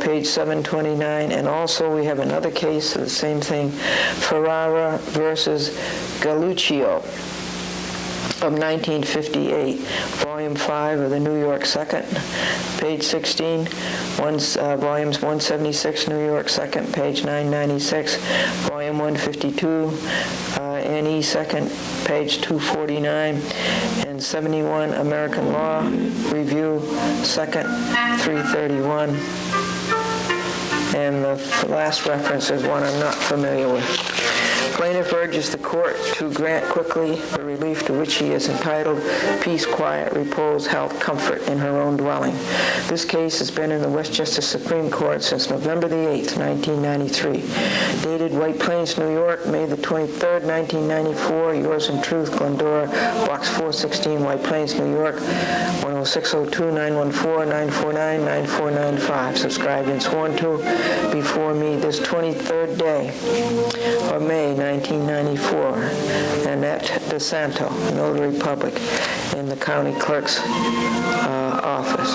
page 729. And also we have another case of the same thing, Ferrara versus Galluccio of 1958, Volume 5 of the New York 2nd, page 16, volumes 176, New York 2nd, page 996, volume 152, NE 2nd, page 249, and 71, American Law Review 2nd, 331. And the last reference is one I'm not familiar with. Plaintiff urges the court to grant quickly the relief to which he is entitled: peace, quiet, repose, health, comfort in her own dwelling. This case has been in the Westchester Supreme Court since November the 8th, 1993. Dated White Plains, New York, May the 23rd, 1994. Yours in truth, Glendora, Box 416, White Plains, New York, 10602-914-949-9495. Subscribed and sworn to before me this 23rd day of May, 1994. Annette DeSanto, Notary Public, in the County Clerk's office.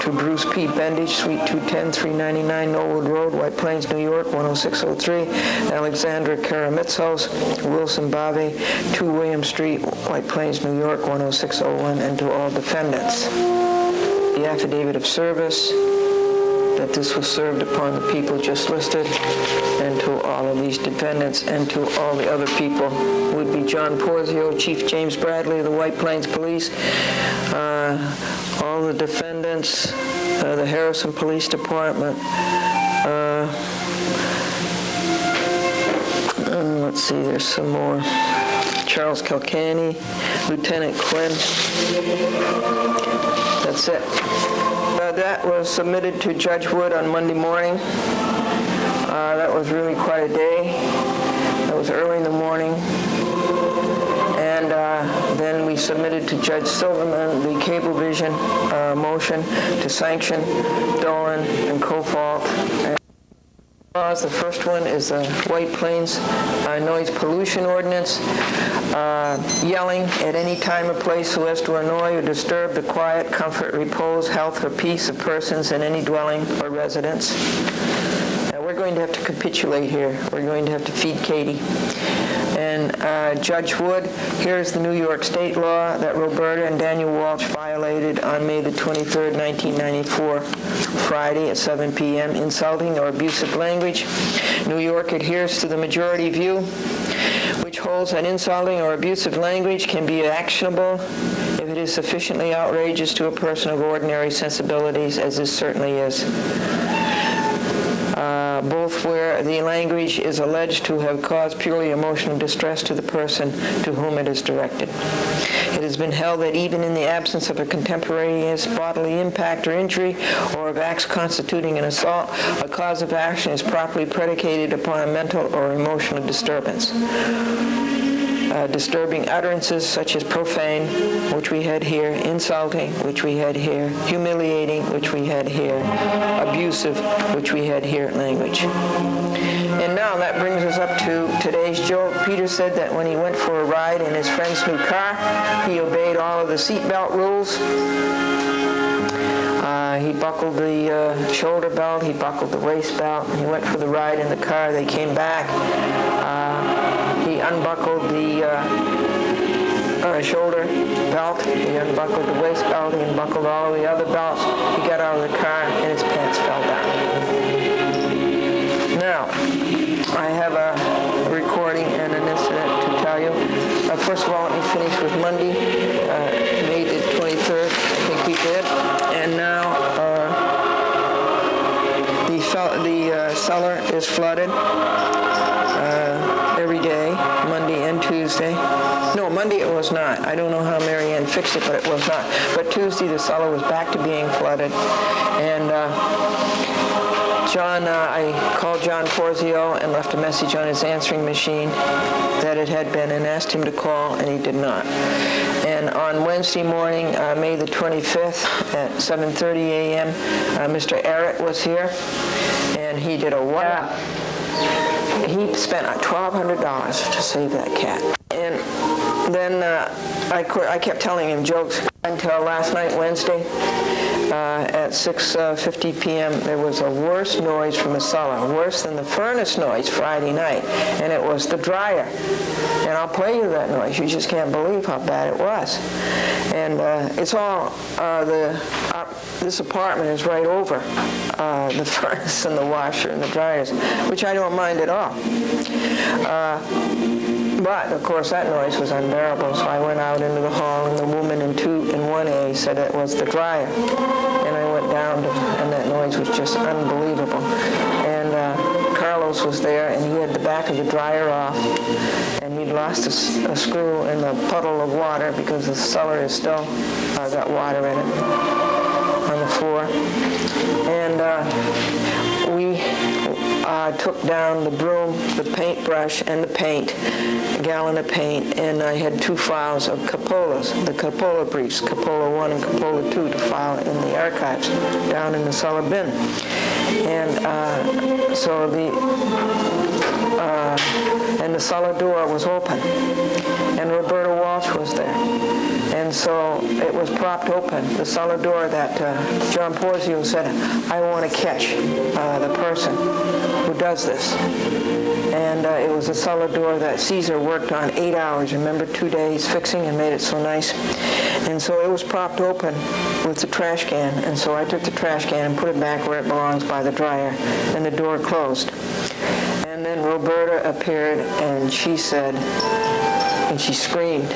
To Bruce P. Bendage, Suite 210, 399 Norwood Road, White Plains, New York, 10603. Alexandra Karamitzos, Wilson Bave, 2 William Street, White Plains, New York, 10601. And to all defendants. The affidavit of service that this was served upon the people just listed, and to all of these defendants, and to all the other people, would be John Porzio, Chief James Bradley of the White Plains Police, all the defendants, the Harrison Police Department, let's see, there's some more, Charles Kilkenny, Lieutenant Quinn. That's it. That was submitted to Judge Wood on Monday morning. That was really quite a day. That was early in the morning. And then we submitted to Judge Silverman the Cablevision motion to sanction Dolan and Cofault. The first one is the White Plains Noise Pollution Ordinance, yelling at any time or place so as to annoy or disturb the quiet, comfort, repose, health, or peace of persons in any dwelling or residence. Now we're going to have to capitulate here. We're going to have to feed Katie. And Judge Wood, here's the New York State law that Roberta and Daniel Walsh violated on May the 23rd, 1994, Friday at 7 p.m., insulting or abusive language. New York adheres to the majority view, which holds that insulting or abusive language can be actionable if it is sufficiently outrageous to a person of ordinary sensibilities, as this certainly is. Both where the language is alleged to have caused purely emotional distress to the person to whom it is directed. It has been held that even in the absence of a contemporaneous bodily impact or injury, or of acts constituting an assault, a cause of action is properly predicated upon a mental or emotional disturbance. Disturbing utterances such as profane, which we had here, insulting, which we had here, humiliating, which we had here, abusive, which we had here, language. And now that brings us up to today's joke. Peter said that when he went for a ride in his friend's new car, he obeyed all of the seatbelt rules. He buckled the shoulder belt, he buckled the waist belt, he went for the ride in the car, they came back. He unbuckled the shoulder belt, he unbuckled the waist belt, he unbuckled all of the other belts. He got out of the car and his pants fell down. Now, I have a recording and an incident to tell you. First of all, let me finish with Monday, May the 23rd, I think we did. And now the cellar is flooded every day, Monday and Tuesday. No, Monday it was not. I don't know how Mary Ann fixed it, but it was not. But Tuesday the cellar was back to being flooded. And I called John Porzio and left a message on his answering machine that it had been, and asked him to call, and he did not. And on Wednesday morning, May the 25th at 7:30 a.m., Mr. Arrett was here, and he did a he spent $1,200 to save that cat. And then I kept telling him jokes until last night, Wednesday, at 6:50 p.m. there was a worse noise from the cellar, worse than the furnace noise Friday night, and it was the dryer. And I'll play you that noise. You just can't believe how bad it was. And it's all this apartment is right over the furnace and the washer and the dryers, which I don't mind at all. But, of course, that noise was unbearable, so I went out into the hall, and the woman in 1A said it was the dryer. And I went down, and that noise was just unbelievable. And Carlos Walsh was there, and he had the back of the dryer off, and he'd lost a screw in the puddle of water because the cellar is still got water in it on the floor. And we took down the broom, the paintbrush, and the paint, a gallon of paint, and I had 2 files of Coppolas, the Coppola briefs, Coppola 1 and Coppola 2, to file in the archives down in the cellar bin. And so the cellar door was open, and Roberta Walsh was there. And so it was propped open, the cellar door that John Porzio said, I want to catch the person who does this. And it was a cellar door that Caesar worked on 8 hours, remember, 2 days fixing and made it so nice. And so it was propped open with the trash can, and so I took the trash can and put it back where it belongs by the dryer, and the door closed. And then Roberta appeared, and she said, and she screamed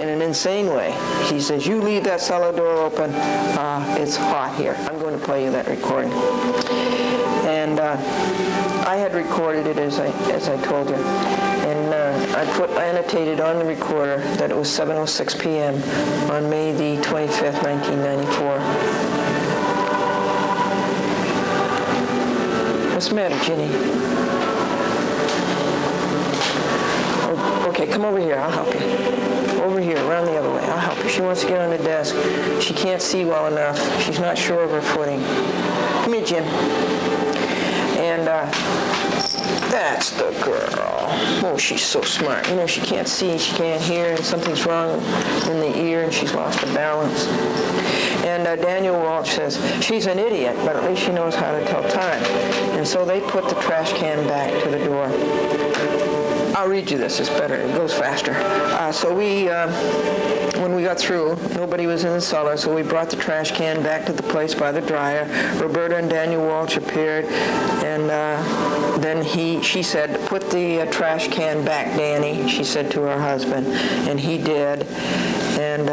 in an insane way. She says, you leave that cellar door open, it's hot here. I'm going to play you that recording. And I had recorded it as I told you. And I annotated on the recorder that it was 7:06 p.m. on May the 25th, 1994. What's the matter, Ginny? Oh, okay, come over here. I'll help you. Over here, around the other way. I'll help you. She wants to get on the desk. She can't see well enough. She's not sure of her footing. Come here, Jim. And that's the girl. Oh, she's so smart. You know, she can't see, she can't hear, and something's wrong in the ear, and she's lost her balance. And Daniel Walsh says, she's an idiot, but at least she knows how to tell time. And so they put the trash can back to the door. I'll read you this. It's better. It goes faster. So we, when we got through, nobody was in the cellar, so we brought the trash can back to the place by the dryer. Roberta and Daniel Walsh appeared, and then she said, put the trash can back, Danny, she said to her husband, and he did. And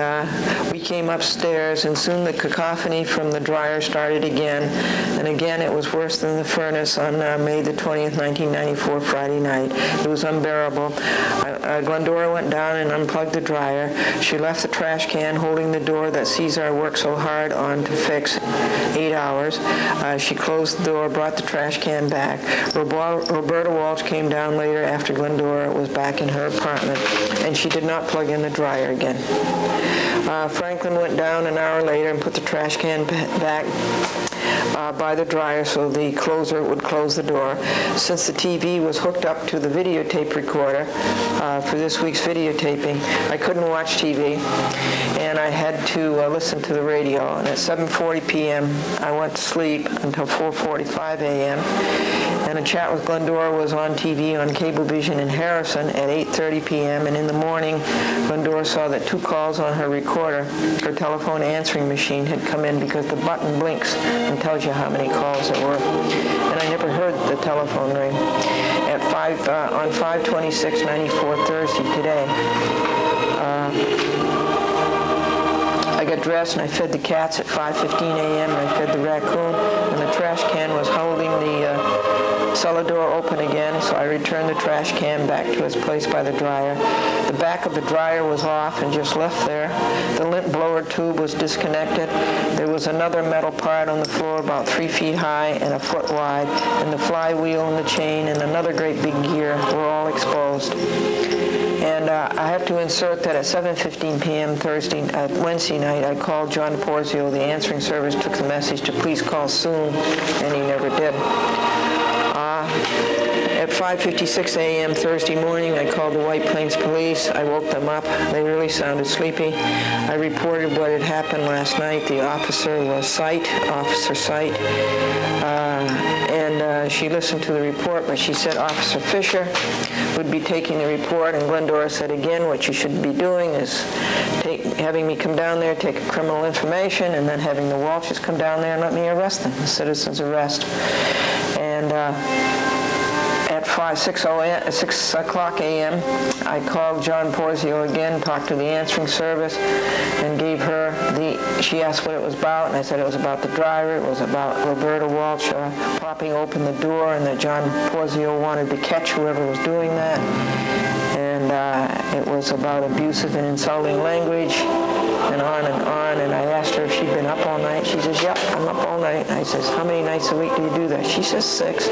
we came upstairs, and soon the cacophony from the dryer started again. And again, it was worse than the furnace on May the 20th, 1994, Friday night. It was unbearable. Glendora went down and unplugged the dryer. She left the trash can holding the door that Caesar worked so hard on to fix 8 hours. She closed the door, brought the trash can back. Roberta Walsh came down later after Glendora was back in her apartment, and she did not plug in the dryer again. Franklin went down an hour later and put the trash can back by the dryer so the closer would close the door. Since the TV was hooked up to the videotape recorder for this week's videotaping, I couldn't watch TV, and I had to listen to the radio. And at 7:40 p.m., I went to sleep until 4:45 a.m., and a chat with Glendora was on TV on Cablevision in Harrison at 8:30 p.m., and in the morning, Glendora saw that 2 calls on her recorder, her telephone answering machine, had come in because the button blinks and tells you how many calls there were. And I never heard the telephone ring. At on 5/26/94 Thursday today, I got dressed and I fed the cats at 5:15 a.m. and I fed the raccoon, and the trash can was holding the cellar door open again, so I returned the trash can back to its place by the dryer. The back of the dryer was off and just left there. The lint blower tube was disconnected. There was another metal part on the floor about 3 feet high and a foot wide, and the flywheel and the chain and another great big gear were all exposed. And I have to insert that at 7:15 p.m. Wednesday night, I called John Porzio. The answering service took the message to please call soon, and he never did. At 5:56 a.m. Thursday morning, I called the White Plains Police. I woke them up. They really sounded sleepy. I reported what had happened last night. The officer was Officer Sight, and she listened to the report, but she said Officer Fisher would be taking the report, and Glendora said again, what you should be doing is having me come down there, take a criminal information, and then having the Walshes come down there and let me arrest them, a citizen's arrest. And at 6 o'clock a.m., I called John Porzio again, talked to the answering service, and gave her she asked what it was about, and I said it was about the driver, it was about Roberta Walsh propping open the door and that John Porzio wanted to catch whoever was doing that. And it was about abusive and insulting language and on and on. And I asked her if she'd been up all night. She says, yep, I'm up all night. I says, how many nights a week do you do that? She says 6.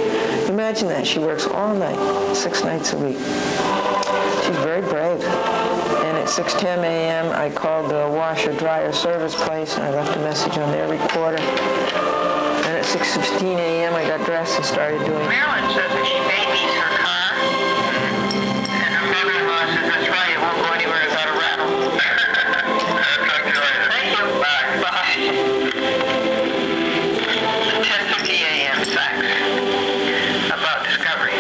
Imagine that. She works all night, 6 nights a week. She's very brave. And at 6:10 a.m., I called the washer-dryer service place, and I left a message on their recorder. And at 6:15 a.m., I got dressed and started doing... Marilyn says that she babies her car, and her mother-in-law says, that's right, it won't go anywhere without a rattle. Talk to you later. Thank you. Bye. Bye. 10:50 a.m. fax about Discovery.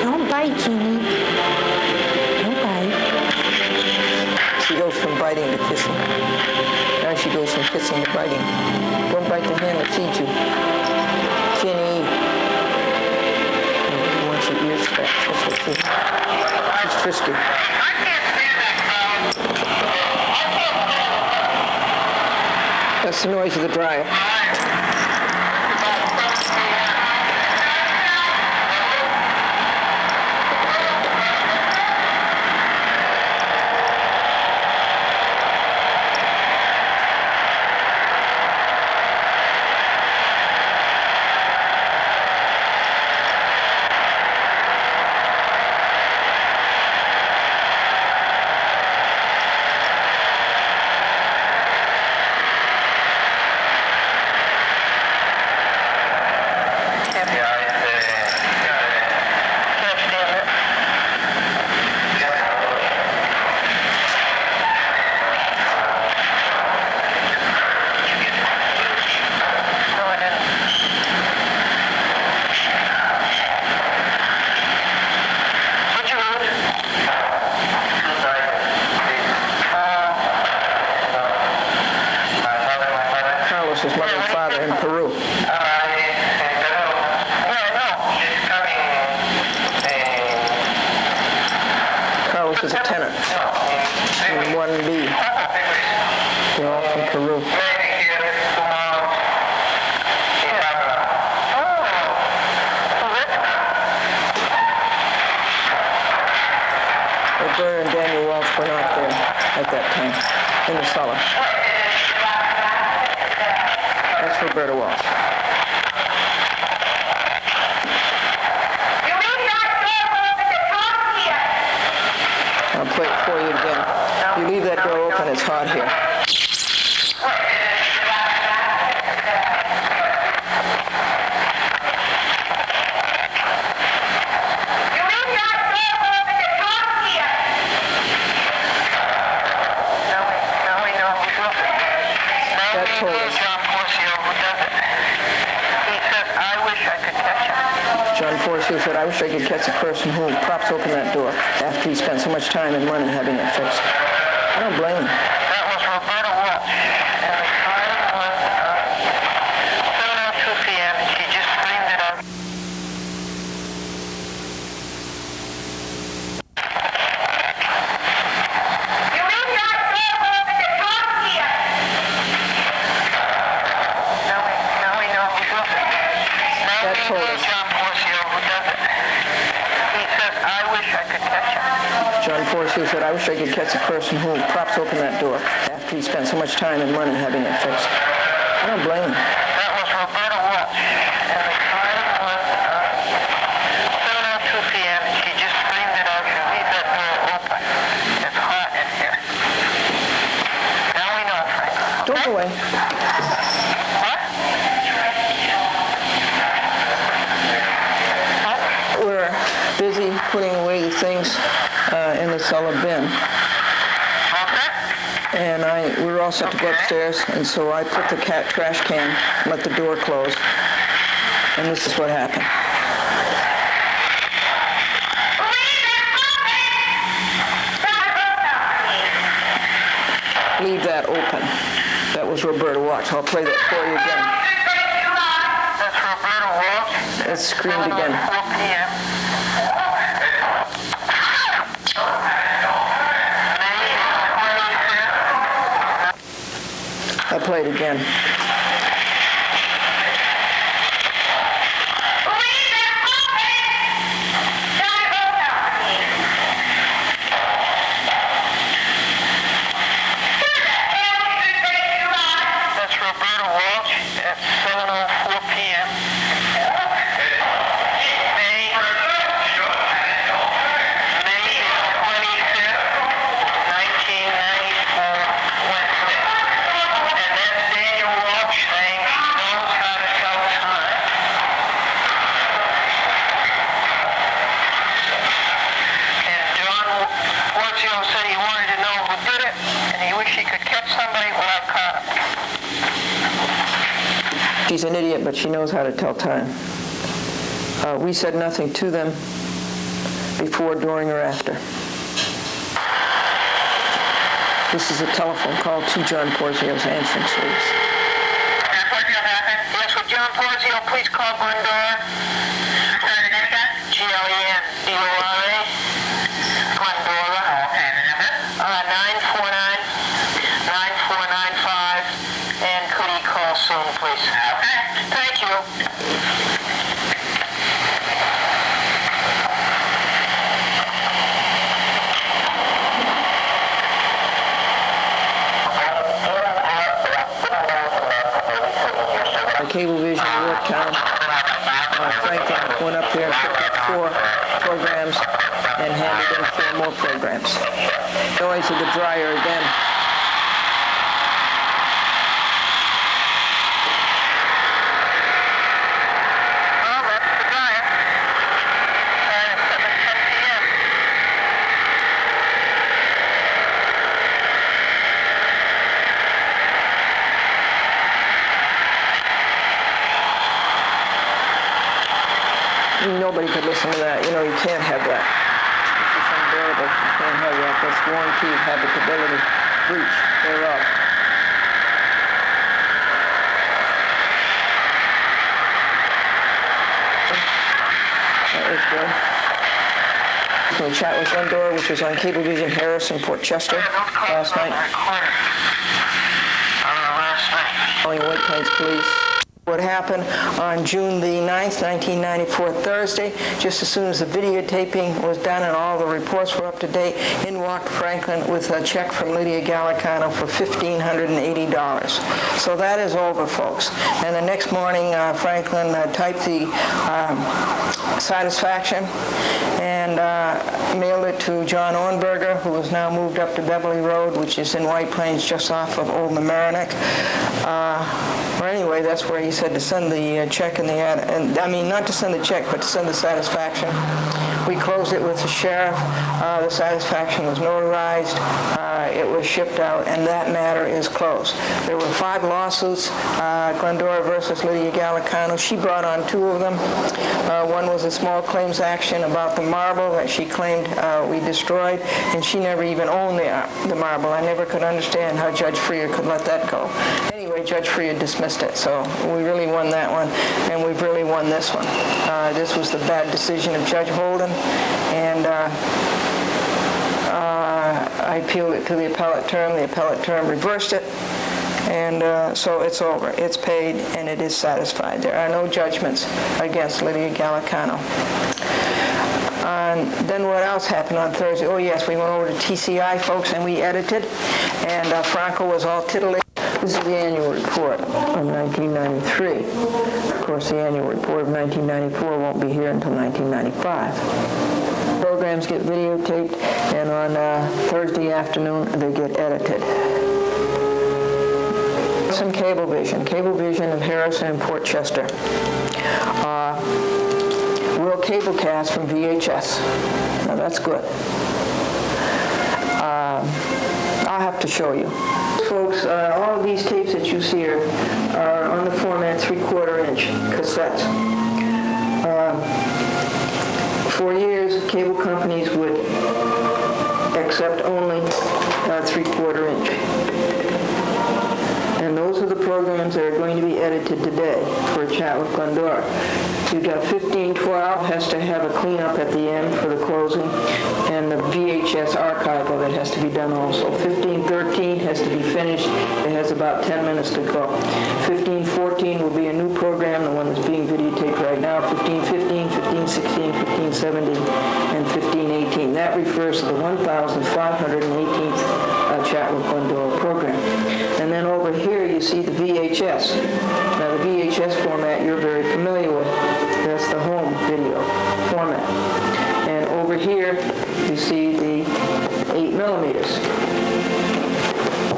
Don't bite, Jeannie. Don't bite. She goes from biting to kissing. Now she goes from kissing to biting. Don't bite the hand that feeds you. Jenny. You want your ears scratched. That's what she is. She's frisky. I can't stand that crowd. That's the noise of the dryer. His mother and father in Peru. Carlos is a tenant in 1B. They're all from Peru. Roberta and Daniel Walsh were not there at that time in the cellar. That's Roberta Walsh. I'll play it for you again. You leave that door open, it's hot here. That told us. John Porzio said, I wish I could catch the person who props open that door after he spent so much time and money having it fixed. I don't blame him. That was Roberta Walsh. And the time was 7:02 p.m. and she just screamed it out. You mean not there over the top here? Now we know who does it. That told us. John Porzio who does it. He says, I wish I could catch him. John Porzio said, I wish I could catch the person who props open that door after he spent so much time and money having it fixed. I don't blame him. That was Roberta Walsh. And the time was 7:02 p.m. and she just screamed it out. You leave that door open. It's hot in here. Now we know, Frank. Okay? Don't go away. What? We're busy putting away the things in the cellar bin. Okay. And we were all set to go upstairs, and so I put the trash can, let the door close, and this is what happened. Leave that open. That was Roberta Walsh. I'll play that for you again. That's Roberta Walsh. It screamed again. 4 p.m. I'll play it again. She's an idiot, but she knows how to tell time. We said nothing to them before, during, or after. This is a telephone call to John Porzio's answering service. Yes, would John Porzio please call Glendora? Glendora. Glendora. Okay, the number? 949-9495. And could he call soon, please? Okay. Thank you. Cablevision Yorktown. Franklin went up there and picked up 4 programs and handed in 4 more programs. Noise of the dryer again. Well, that's the dryer. It's 7:10 p.m. Nobody could listen to that. You know, you can't have that. It's just unbearable. You can't have that. That's warranty habitability breach thereof. That was good. We chat with Glendora, which was on Cablevision Harris in Port Chester last night. Last night. Calling White Plains Police. What happened on June the 9th, 1994, Thursday, just as soon as the videotaping was done and all the reports were up to date, in walked Franklin with a check from Lydia Gallicano for $1,580. So that is over, folks. And the next morning, Franklin typed the satisfaction and mailed it to John Ornberger, who has now moved up to Beverly Road, which is in White Plains, just off of Old Mamaroneck. Or anyway, that's where he said to send the check and not to send the check, but to send the satisfaction. We closed it with the sheriff. The satisfaction was notarized. It was shipped out, and that matter is closed. There were 5 lawsuits, Glendora versus Lydia Gallicano. She brought on 2 of them. One was a small claims action about the marble that she claimed we destroyed, and she never even owned the marble. I never could understand how Judge Freer could let that go. Anyway, Judge Freer dismissed it, so we really won that one, and we've really won this one. This was the bad decision of Judge Holden, and I appealed it to the appellate term. The appellate term reversed it, and so it's over. It's paid, and it is satisfied. There are no judgments against Lydia Gallicano. And then what else happened on Thursday? Oh, yes, we went over to TCI, folks, and we edited, and Franco was all titillated. This is the annual report of 1993. Of course, the annual report of 1994 won't be here until 1995. Programs get videotaped, and on Thursday afternoon, they get edited. Some Cablevision of Harrison and Port Chester. Will cablecast from VHS. Now, that's good. I'll have to show you. Folks, all of these tapes that you see here are on the format 3/4 inch cassettes. For years, cable companies would accept only 3/4 inch. And those are the programs that are going to be edited today for a chat with Glendora. You've got 1512 has to have a cleanup at the end for the closing, and the VHS archive of it has to be done also. 1513 has to be finished. It has about 10 minutes to go. 1514 will be a new program, the one that's being videotaped right now. 1515, 1516, 1517, and 1518. That refers to the 1,518th Chat with Glendora program. And then over here you see the VHS. Now the VHS format you're very familiar with. That's the home video format. And over here you see the 8 millimeters.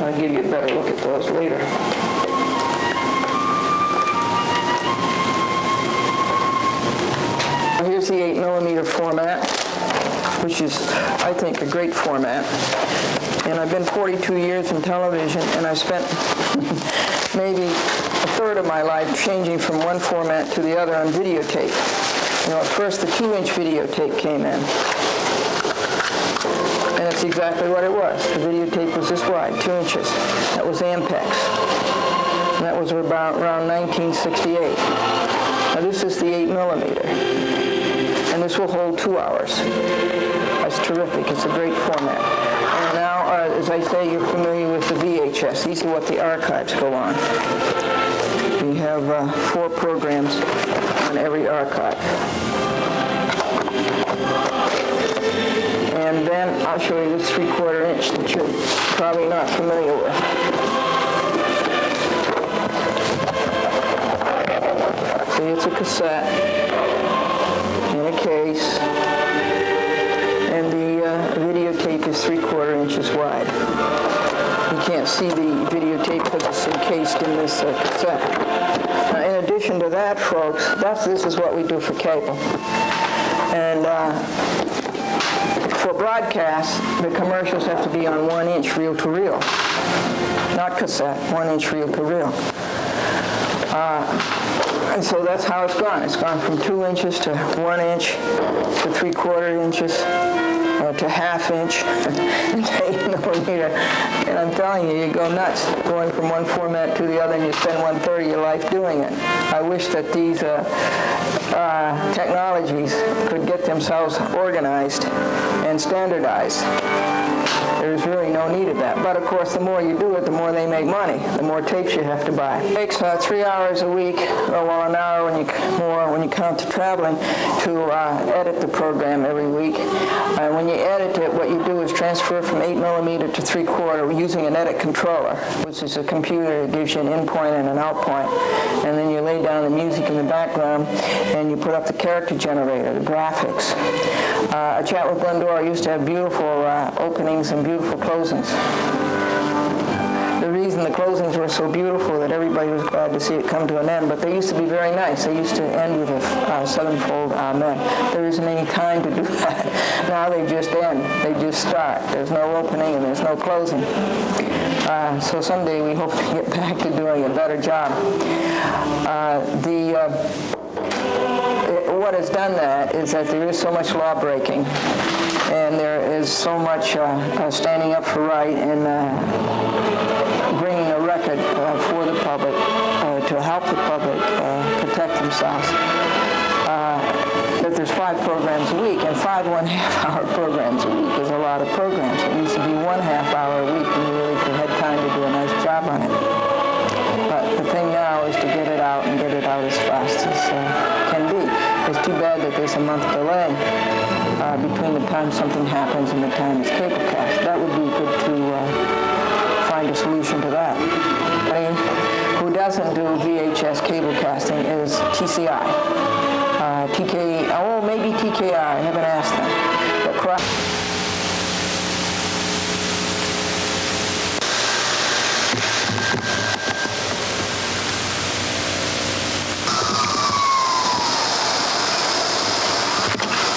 I'll give you a better look at those later. Here's the 8 millimeter format, which is, I think, a great format. And I've been 42 years in television, and I spent maybe a third of my life changing from one format to the other on videotape. You know, at first the 2-inch videotape came in. And that's exactly what it was. The videotape was this wide, 2 inches. That was Ampex. And that was around 1968. Now this is the 8 millimeter. And this will hold 2 hours. That's terrific. It's a great format. And now, as I say, you're familiar with the VHS. These are what the archives go on. We have 4 programs on every archive. And then I'll show you this 3/4 inch that you're probably not familiar with. See, it's a cassette in a case. And the videotape is 3/4 inches wide. You can't see the videotape because it's encased in this cassette. Now, in addition to that, folks, this is what we do for cable. And for broadcast, the commercials have to be on 1-inch reel-to-reel, not cassette, 1-inch reel-to-reel. And so that's how it's gone. It's gone from 2 inches to 1 inch to 3/4 inches to 1/2 inch and to 8 millimeter. And I'm telling you, you go nuts going from one format to the other, and you spend 1/3 of your life doing it. I wish that these technologies could get themselves organized and standardized. There's really no need of that. But of course, the more you do it, the more they make money. The more tapes you have to buy. It takes 3 hours a week, or well, an hour when you count the traveling, to edit the program every week. When you edit it, what you do is transfer from 8 millimeter to 3/4 using an edit controller, which is a computer that gives you an in point and an out point. And then you lay down the music in the background, and you put up the character generator, the graphics. A Chat with Glendora used to have beautiful openings and beautiful closings. The reason the closings were so beautiful that everybody was glad to see it come to an end, but they used to be very nice. They used to end with a sevenfold amen. There isn't any time to do that. Now they just end. They just start. There's no opening and there's no closing. So someday we hope to get back to doing a better job. What has done that is that there is so much law breaking, and there is so much standing up for right and bringing a record for the public to help the public protect themselves. That there's 5 programs a week, and 5 1/2-hour programs a week is a lot of programs. It used to be 1/2 hour a week, and you really had time to do a nice job on it. But the thing now is to get it out and get it out as fast as can be. It's too bad that there's a month delay between the time something happens and the time it's cablecast. That would be good to find a solution to that. Who doesn't do VHS cablecasting is TCI. Maybe TKI. I haven't asked them. But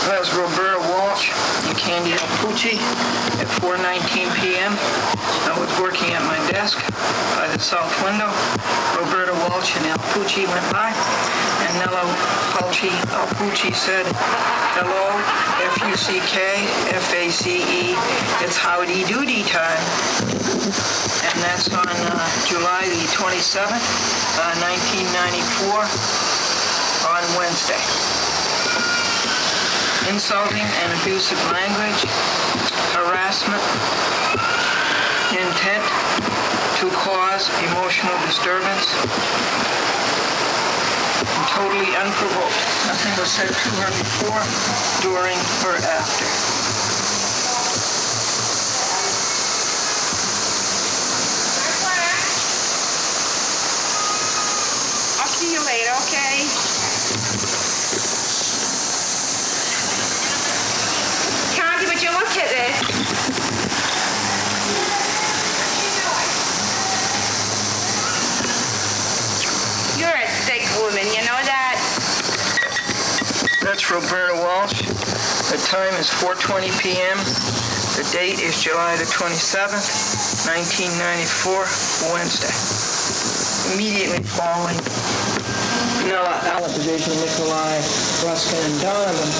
that's Roberta Walsh and Candy Pucci at 4:19 p.m. I was working at my desk. the south window. Roberta Walsh and Al Pucci went by, and Nello Alpucci said, "Hello, F-U-C-K, F-A-C-E, it's howdy doody time." And that's on July the 27th, 1994, on Wednesday. Insulting and abusive language, harassment, intent to cause emotional disturbance, and totally unprovoked. Nothing was said to her before, during, or after. I'll see you later, okay? Candy, would you look at this? You're a sick woman, you know that? That's Roberta Walsh. The time is 4:20 p.m. The date is July the 27th, 1994, Wednesday. Immediately following Nella Division, Nikolai, Ruskin, and Donovan.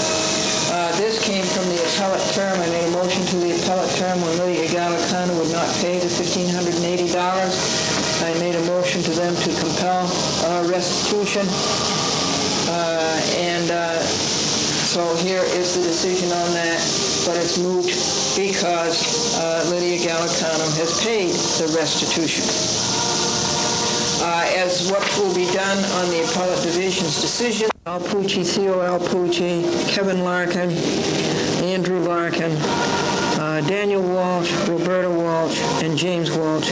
This came from the appellate term. I made a motion to the appellate term when Lydia Gallicano would not pay the $1,580. I made a motion to them to compel restitution. So here is the decision on that, but it's moot because Lydia Gallicano has paid the restitution. As what will be done on the appellate division's decision, Alpucci, Theo Alpucci, Kevin Larkin, Andrew Larkin, Daniel Walsh, Roberta Walsh, and James Walsh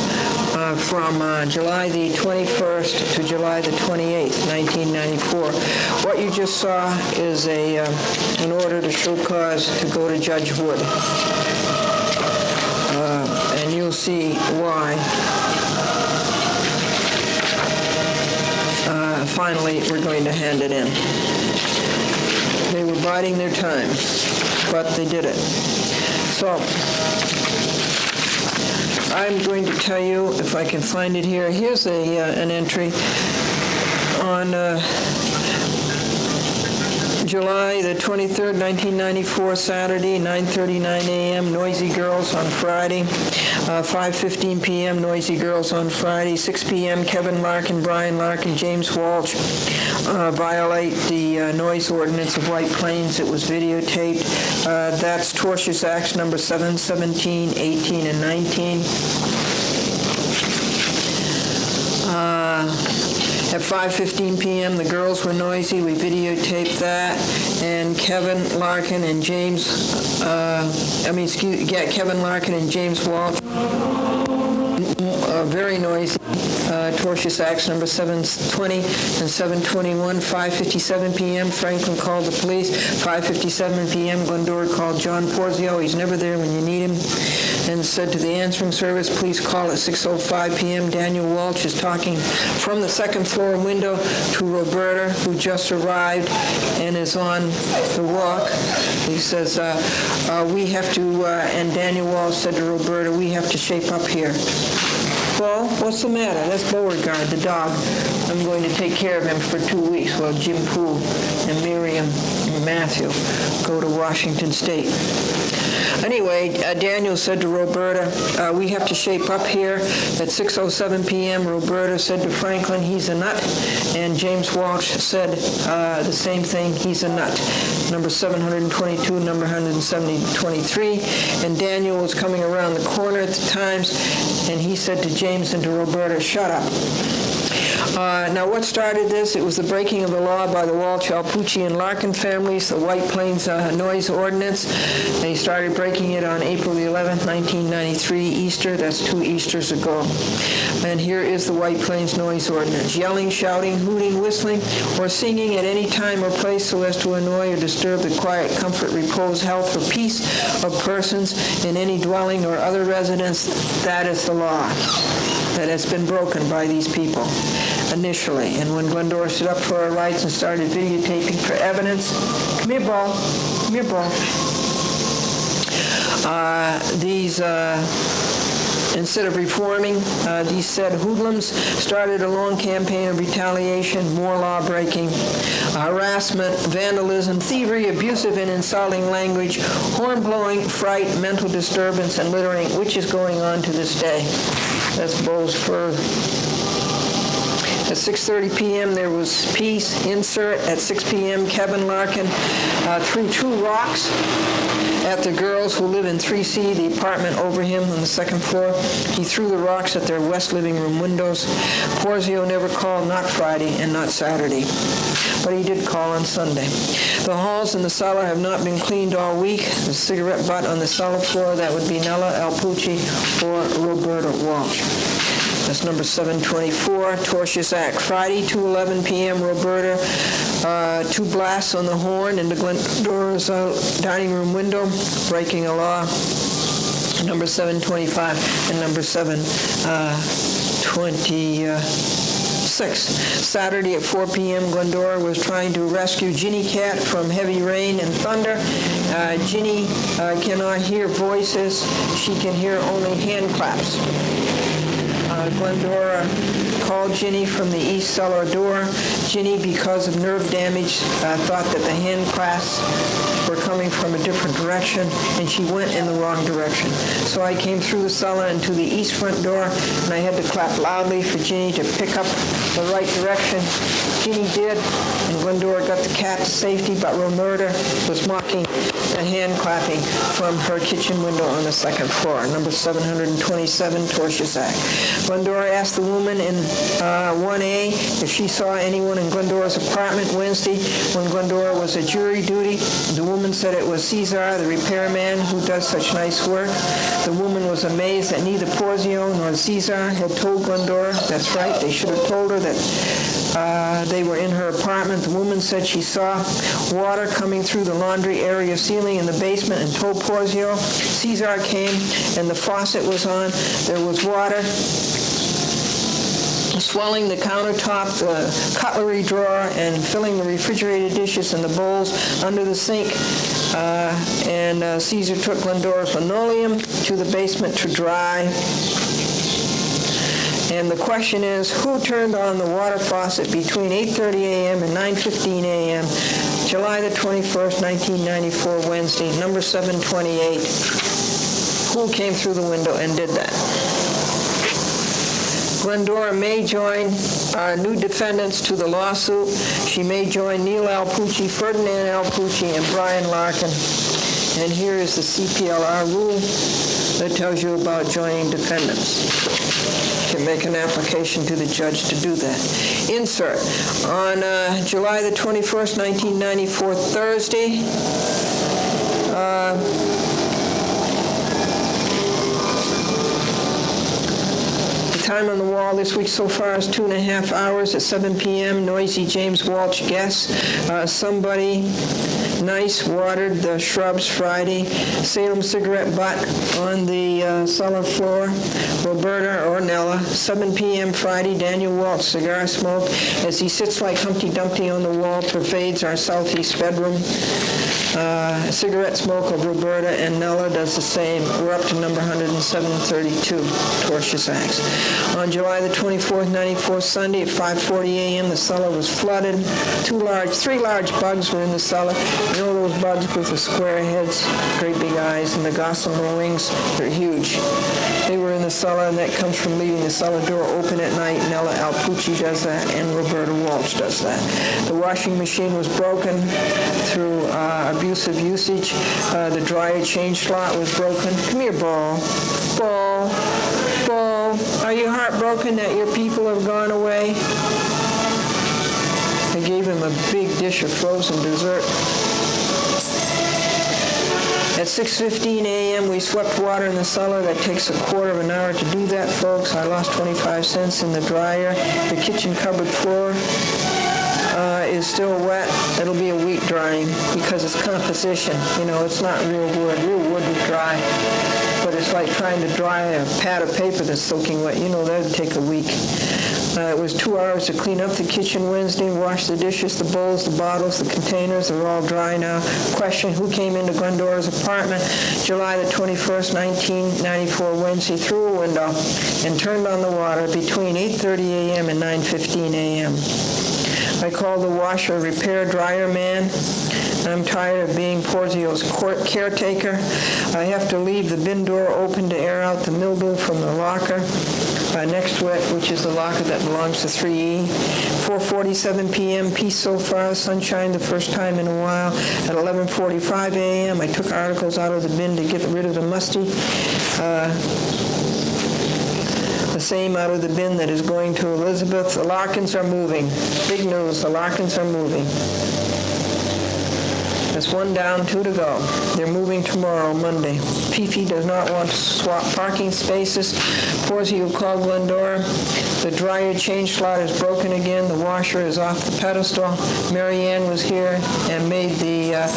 from July the 21st to July the 28th, 1994. What you just saw is an order to show cause to go to Judge Wood. And you'll see why. Finally, we're going to hand it in. They were biding their time, but they did it. So, I'm going to tell you, if I can find it here, here's an entry on July the 23rd, 1994, Saturday, 9:39 a.m., Noisy Girls on Friday. 5:15 p.m., Noisy Girls on Friday. 6 p.m., Kevin Larkin, Brian Larkin, James Walsh violate the noise ordinance of White Plains. It was videotaped. That's tortious acts number 7, 17, 18, and 19. At 5:15 p.m., the girls were noisy. We videotaped that. And Kevin Larkin and Kevin Larkin and James Walsh, very noisy. Tortious acts number 720 and 721. 5:57 p.m., Franklin called the police. 5:57 p.m., Glendora called John Porzio. He's never there when you need him. And said to the answering service, please call at 6:05 p.m. Daniel Walsh is talking from the second floor window to Roberta, who just arrived and is on the walk. He says, we have to, and Daniel Walsh said to Roberta, we have to shape up here. Well, what's the matter? That's Beauregard, the dog. I'm going to take care of him for 2 weeks while Jim Poole and Miriam and Matthew go to Washington State. Anyway, Daniel said to Roberta, we have to shape up here. At 6:07 p.m., Roberta said to Franklin, he's a nut. And James Walsh said the same thing, he's a nut. Number 722, number 123. And Daniel was coming around the corner at the times, and he said to James and to Roberta, shut up. Now, what started this? It was the breaking of the law by the Walsh, Alpucci, and Larkin families, the White Plains Noise Ordinance. They started breaking it on April the 11th, 1993, Easter. That's 2 Easters ago. And here is the White Plains Noise Ordinance. Yelling, shouting, hooting, whistling, or singing at any time or place so as to annoy or disturb the quiet, comfort, repose, health, or peace of persons in any dwelling or other residence, that is the law that has been broken by these people initially. And when Glendora stood up for our rights and started videotaping for evidence, come here, Ball, Instead of reforming, these said hoodlums started a long campaign of retaliation, more law-breaking, harassment, vandalism, thievery, abusive and insulting language, horn-blowing, fright, mental disturbance, and littering, which is going on to this day. That's Bowes Fir. At 6:30 p.m., there was peace. Insert. At 6 p.m., Kevin Larkin threw 2 rocks at the girls who live in 3C, the apartment over him on the second floor. He threw the rocks at their west living room windows. Porzio never called, not Friday and not Saturday, but he did call on Sunday. The halls in the cellar have not been cleaned all week. The cigarette butt on the cellar floor, that would be Nella Alpucci or Roberta Walsh. That's number 724, Tortious Act. Friday, 2:11 p.m., Roberta, 2 blasts on the horn into Glendora's dining room window, breaking a law. Number 725 and number 726. Saturday at 4 p.m., Glendora was trying to rescue Ginny Cat from heavy rain and thunder. Ginny cannot hear voices. She can hear only hand claps. Glendora called Ginny from the east cellar door. Ginny, because of nerve damage, thought that the hand clasps were coming from a different direction, and she went in the wrong direction. So I came through the cellar and to the east front door, and I had to clap loudly for Ginny to pick up the right direction. Ginny did, and Glendora got the cat to safety, but Roberta was mocking the hand clapping from her kitchen window on the second floor. Number 727, Tortious Act. Glendora asked the woman in 1A if she saw anyone in Glendora's apartment Wednesday when Glendora was at jury duty. The woman said it was Cesar, the repairman, who does such nice work. The woman was amazed that neither Porzio nor Cesar had told Glendora. That's right, they should have told her that they were in her apartment. The woman said she saw water coming through the laundry area ceiling in the basement and told Porzio. Cesar came and the faucet was on. There was water swelling the countertop, the cutlery drawer, and filling the refrigerated dishes and the bowls under the sink. And Caesar took Glendora's linoleum to the basement to dry. And the question is, who turned on the water faucet between 8:30 a.m. and 9:15 a.m., July the 21st, 1994, Wednesday, number 728? Who came through the window and did that? Glendora may join new defendants to the lawsuit. She may join Neil Alpucci, Ferdinand Alpucci, and Brian Larkin. And here is the CPLR rule that tells you about joining defendants. You can make an application to the judge to do that. Insert. On July the 21st, 1994, Thursday, time on the wall this week so far is 2.5 hours at 7 p.m. Noisy James Walsh guess. Somebody nice watered the shrubs Friday. Salem cigarette butt on the cellar floor. Roberta or Nella. 7 p.m. Friday, Daniel Walsh cigar smoke as he sits like Humpty Dumpty on the wall pervades our southeast bedroom. Cigarette smoke of Roberta and Nella does the same. We're up to number 10732, Tortious Acts. On July the 24th, 94, Sunday at 5:40 a.m., the cellar was flooded. 3 large bugs were in the cellar. You know those bugs with the square heads, great big eyes, and the gossamer wings? They're huge. They were in the cellar, and that comes from leaving the cellar door open at night. Nella Alpucci does that, and Roberta Walsh does that. The washing machine was broken through abusive usage. The dryer change slot was broken. Come here, Ball. Ball. Ball. Are you heartbroken that your people have gone away? I gave him a big dish of frozen dessert. At 6:15 a.m., we swept water in the cellar. That takes a quarter of an hour to do that, folks. I lost 25 cents in the dryer. The kitchen cupboard floor is still wet. It'll be a week drying because it's composition. You know, it's not real wood. Real wood would dry. But it's like trying to dry a pad of paper that's soaking wet. You know, that would take a week. It was 2 hours to clean up the kitchen Wednesday, wash the dishes, the bowls, the bottles, the containers. They're all dry now. Question, who came into Glendora's apartment July the 21st, 1994, Wednesday, through a window and turned on the water between 8:30 a.m. and 9:15 a.m. I called the washer repair dryer man. I'm tired of being Porzio's caretaker. I have to leave the bin door open to air out the mildew from the locker next to it, which is the locker that belongs to 3E. 4:47 p.m., peace so far, sunshine the first time in a while. At 11:45 a.m., I took articles out of the bin to get rid of the musty. The same out of the bin that is going to Elizabeth. The Larkins are moving. Big news, the Larkins are moving. That's 1 down, 2 to go. They're moving tomorrow, Monday. Fifi does not want to swap parking spaces. Porzio called Glendora. The dryer change slot is broken again. The washer is off the pedestal. Mary Ann was here and made the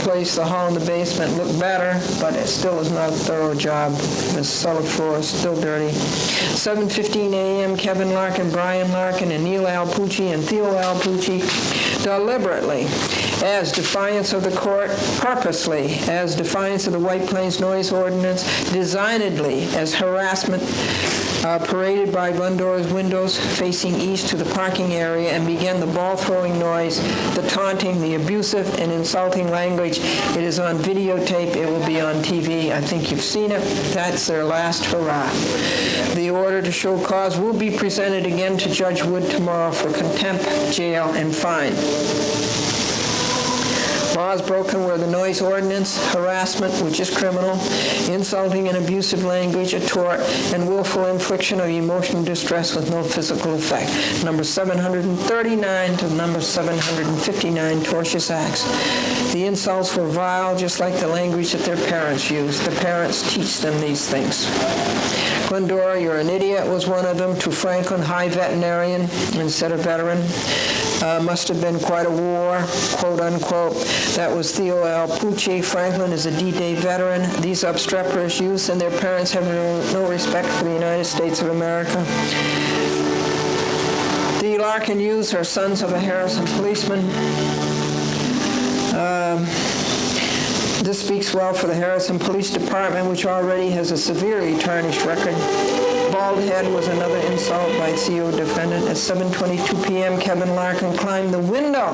place, the hall in the basement, look better, but it still is not a thorough job. The cellar floor is still dirty. 7:15 a.m., Kevin Larkin, Brian Larkin, and Neil Alpucci and Theo Alpucci deliberately, as defiance of the court, purposely, as defiance of the White Plains noise ordinance, designedly, as harassment, paraded by Glendora's windows facing east to the parking area and began the ball-throwing noise, the taunting, the abusive and insulting language. It is on videotape. It will be on TV. I think you've seen it. That's their last hurrah. The order to show cause will be presented again to Judge Wood tomorrow for contempt, jail, and fine. Laws broken were the noise ordinance, harassment, which is criminal, insulting and abusive language, a tort, and willful infliction of emotional distress with no physical effect. Number 739 to number 759, tortious acts. The insults were vile, just like the language that their parents used. The parents teach them these things. Glendora, you're an idiot, was one of them. To Franklin, high veterinarian instead of veteran. Must have been quite a war, quote unquote. That was Theo Alpucci. Franklin is a D-Day veteran. These obstreperous youths and their parents have no respect for the United States of America. The Larkin youths are sons of a Harrison policeman. This speaks well for the Harrison Police Department, which already has a severely tarnished record. Bald head was another insult by Theo defendant. At 7:22 p.m., Kevin Larkin climbed the window,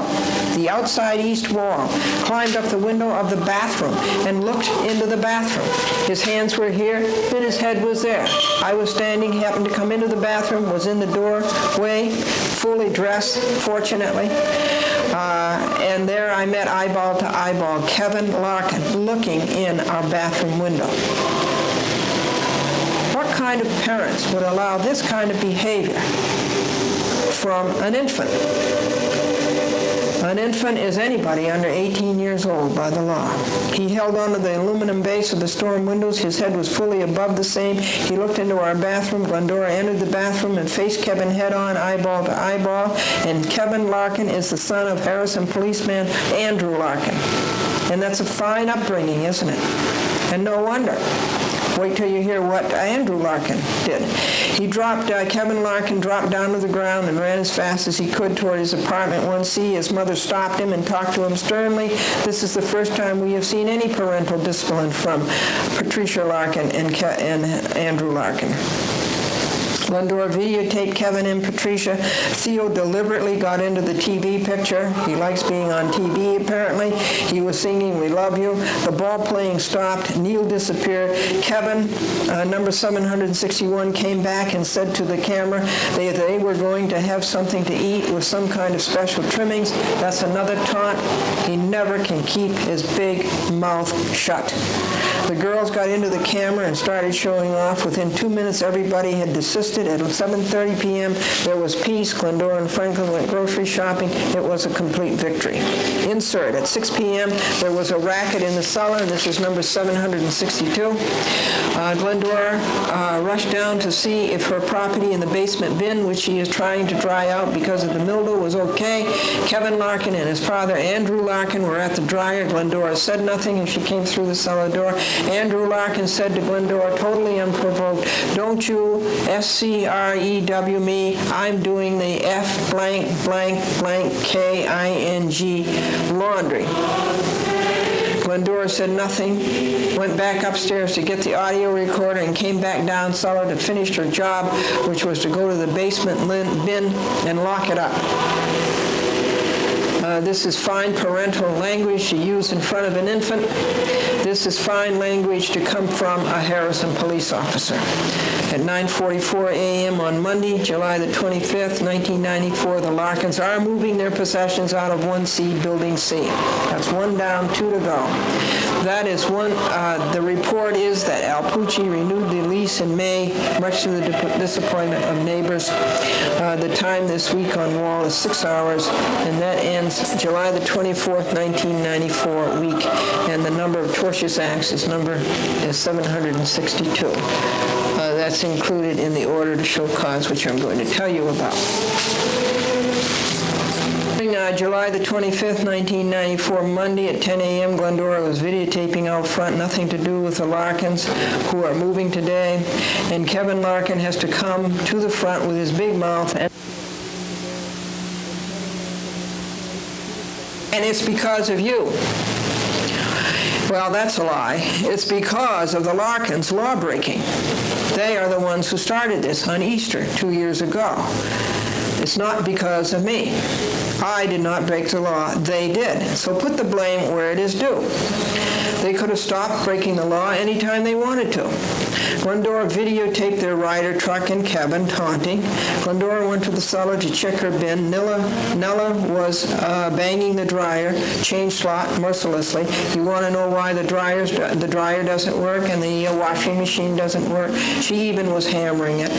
the outside east wall, climbed up the window of the bathroom and looked into the bathroom. His hands were here and his head was there. I was standing, happened to come into the bathroom, was in the doorway, fully dressed, fortunately. And there I met eyeball to eyeball Kevin Larkin looking in our bathroom window. What kind of parents would allow this kind of behavior from an infant? An infant is anybody under 18 years old by the law. He held onto the aluminum base of the storm windows. His head was fully above the same. He looked into our bathroom. Glendora entered the bathroom and faced Kevin head-on, eyeball to eyeball. And Kevin Larkin is the son of Harrison policeman Andrew Larkin. And that's a fine upbringing, isn't it? And no wonder. Wait till you hear what Andrew Larkin did. Kevin Larkin dropped down to the ground and ran as fast as he could toward his apartment 1C. His mother stopped him and talked to him sternly. This is the first time we have seen any parental discipline from Patricia Larkin and Andrew Larkin. Glendora videotaped Kevin and Patricia. Theo deliberately got into the TV picture. He likes being on TV, apparently. He was singing, "We Love You." The ball playing stopped. Neil disappeared. Kevin, number 761, came back and said to the camera they were going to have something to eat with some kind of special trimmings. That's another taunt. He never can keep his big mouth shut. The girls got into the camera and started showing off. Within 2 minutes, everybody had desisted. At 7:30 p.m., there was peace. Glendora and Franklin went grocery shopping. It was a complete victory. Insert. At 6 p.m., there was a racket in the cellar, and this is number 762. Glendora rushed down to see if her property in the basement bin, which she is trying to dry out because of the mildew was okay. Kevin Larkin and his father, Andrew Larkin, were at the dryer. Glendora said nothing, and she came through the cellar door. Andrew Larkin said to Glendora, totally unprovoked, don't you SCREW me, I'm doing the F blank blank blank KING laundry. Glendora said nothing, went back upstairs to get the audio recorder, and came back down cellar to finish her job, which was to go to the basement bin and lock it up. This is fine parental language to use in front of an infant. This is fine language to come from a Harrison police officer. At 9:44 a.m. on Monday, July the 25th, 1994, the Larkins are moving their possessions out of 1C, Building C. That's one down, two to go. That is one. The report is that Al Pucci renewed the lease in May, much to the disappointment of neighbors. The time this week on Wall is 6 hours, and that ends July the 24th, 1994 week. And the number of tortious acts is 762. That's included in the order to show cause, which I'm going to tell you about. July the 25th, 1994, Monday at 10 a.m., Glendora was videotaping out front, nothing to do with the Larkins, who are moving today, and Kevin Larkin has to come to the front with his big mouth, and it's because of you. Well, that's a lie. It's because of the Larkins' law-breaking. They are the ones who started this on Easter 2 years ago. It's not because of me. I did not break the law. They did. So put the blame where it is due. They could have stopped breaking the law anytime they wanted to. Glendora videotaped their rider, truck, and Kevin taunting. Glendora went to the cellar to check her bin. Nella was banging the dryer, change slot mercilessly. You want to know why the dryer doesn't work and the washing machine doesn't work? She even was hammering it.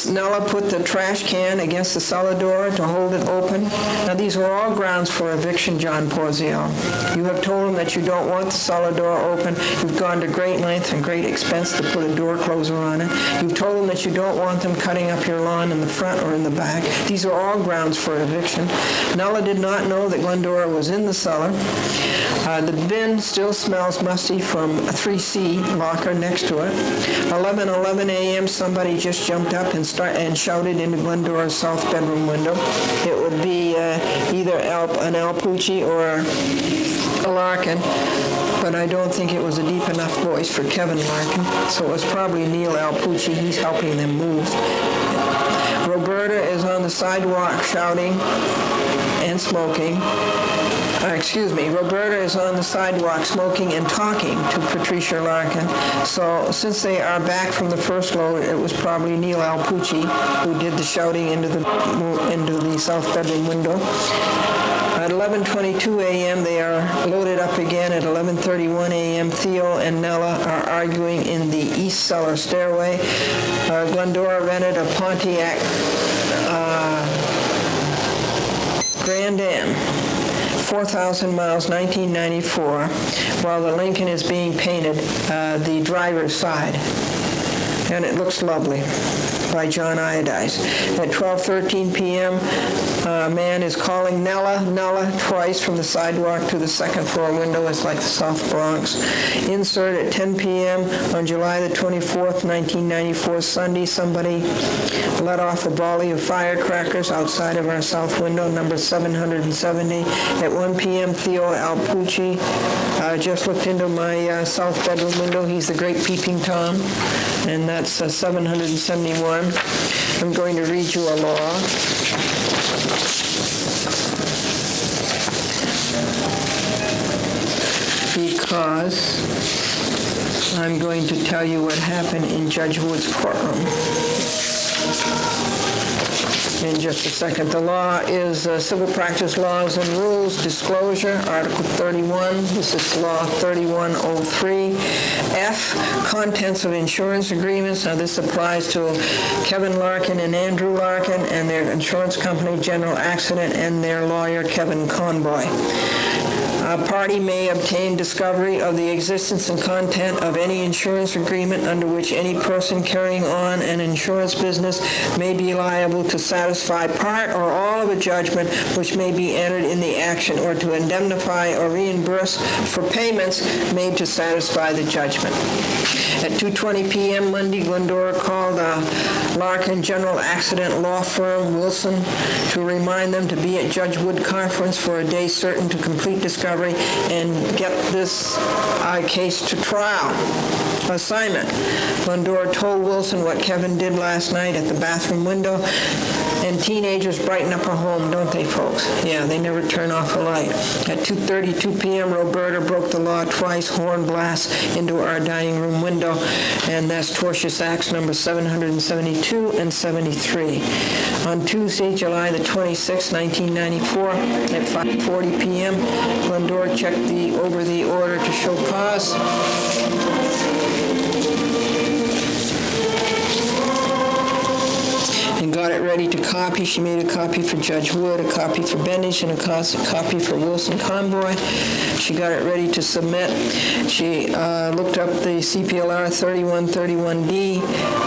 Nella put the trash can against the cellar door to hold it open. Now, these were all grounds for eviction, John Porzio. You have told him that you don't want the cellar door open. You've gone to great length and great expense to put a door closer on it. You've told him that you don't want them cutting up your lawn in the front or in the back. These are all grounds for eviction. Nella did not know that Glendora was in the cellar. The bin still smells musty from a 3C locker next to it. 11:11 a.m., somebody just jumped up and shouted into Glendora's south bedroom window. It would be either an Al Pucci or a Larkin, but I don't think it was a deep enough voice for Kevin Larkin, so it was probably Neil Al Pucci. He's helping them move. Roberta is on the sidewalk shouting and smoking. Roberta is on the sidewalk smoking and talking to Patricia Larkin. So since they are back from the first load, it was probably Neil Al Pucci who did the shouting into the south bedroom window. At 11:22 a.m., they are loaded up again. At 11:31 a.m., Theo and Nella are arguing in the east cellar stairway. Glendora rented a Pontiac Grand Am. 4,000 miles, 1994, while the Lincoln is being painted, the driver's side. And it looks lovely, by John Iodice. At 12:13 p.m., a man is calling Nella twice from the sidewalk to the second floor window. It's like the South Bronx. Insert at 10 p.m. on July the 24th, 1994, Sunday, somebody let off a volley of firecrackers outside of our south window, number 770. At 1 p.m., Theo Al Pucci just looked into my south bedroom window. He's the great peeping Tom, and that's 771. I'm going to read you a law. Because I'm going to tell you what happened in Judge Wood's courtroom. In just a second. The law is Civil Practice Laws and Rules, Disclosure, Article 31. This is Law 3103. F, Contents of Insurance Agreements. Now, this applies to Kevin Larkin and Andrew Larkin and their insurance company, General Accident, and their lawyer, Kevin Conboy. A party may obtain discovery of the existence and content of any insurance agreement under which any person carrying on an insurance business may be liable to satisfy part or all of a judgment which may be entered in the action, or to indemnify or reimburse for payments made to satisfy the judgment. At 2:20 p.m. Monday, Glendora called Larkin General Accident Law Firm Wilson to remind them to be at Judge Wood Conference for a day certain to complete discovery and get this case to trial. Assignment. Glendora told Wilson what Kevin did last night at the bathroom window, and teenagers brighten up a home, don't they, folks? Yeah, they never turn off a light. At 2:32 p.m., Roberta broke the law twice, horn blast into our dining room window, and that's tortious acts number 772 and 73. On Tuesday, July the 26th, 1994, at 5:40 p.m., Glendora checked over the order to show cause. And got it ready to copy. She made a copy for Judge Wood, a copy for Bendage, and a copy for Wilson Conboy. She got it ready to submit. She looked up the CPLR 3131B,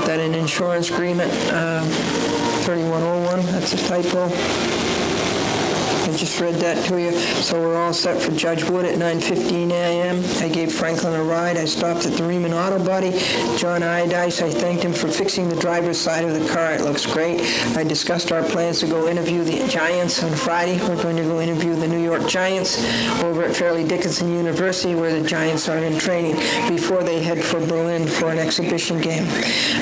that an insurance agreement, 3101, that's a typo. I just read that to you. So we're all set for Judge Wood at 9:15 a.m. I gave Franklin a ride. I stopped at the Riemann Auto Body. John Idice, I thanked him for fixing the driver's side of the car. It looks great. I discussed our plans to go interview the Giants on Friday. We're going to go interview the New York Giants over at Fairleigh Dickinson University, where the Giants are in training, before they head for Berlin for an exhibition game.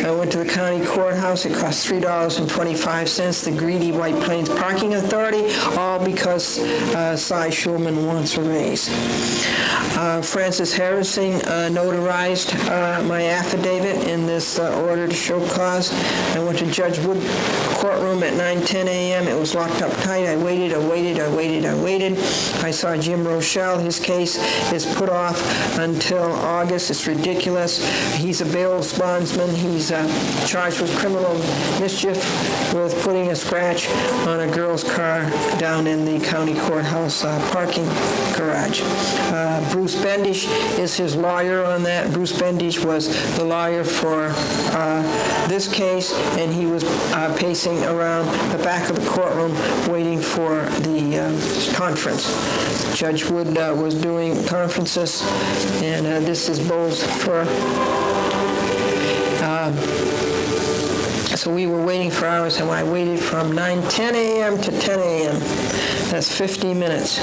I went to the county courthouse. It cost $3.25. The greedy White Plains Parking Authority, all because Cy Schulman wants a raise. Francis Harrison notarized my affidavit in this order to show cause. I went to Judge Wood courtroom at 9:10 a.m. It was locked up tight. I waited. I saw Jim Rochelle. His case is put off until August. It's ridiculous. He's a bail bondsman. He's charged with criminal mischief with putting a scratch on a girl's car down in the county courthouse parking garage. Bruce Bendage is his lawyer on that. Bruce Bendage was the lawyer for this case, and he was pacing around the back of the courtroom waiting for the conference. Judge Wood was doing conferences, and this is Bowles for... So we were waiting for hours, and I waited from 9:10 a.m. to 10 a.m. That's 50 minutes.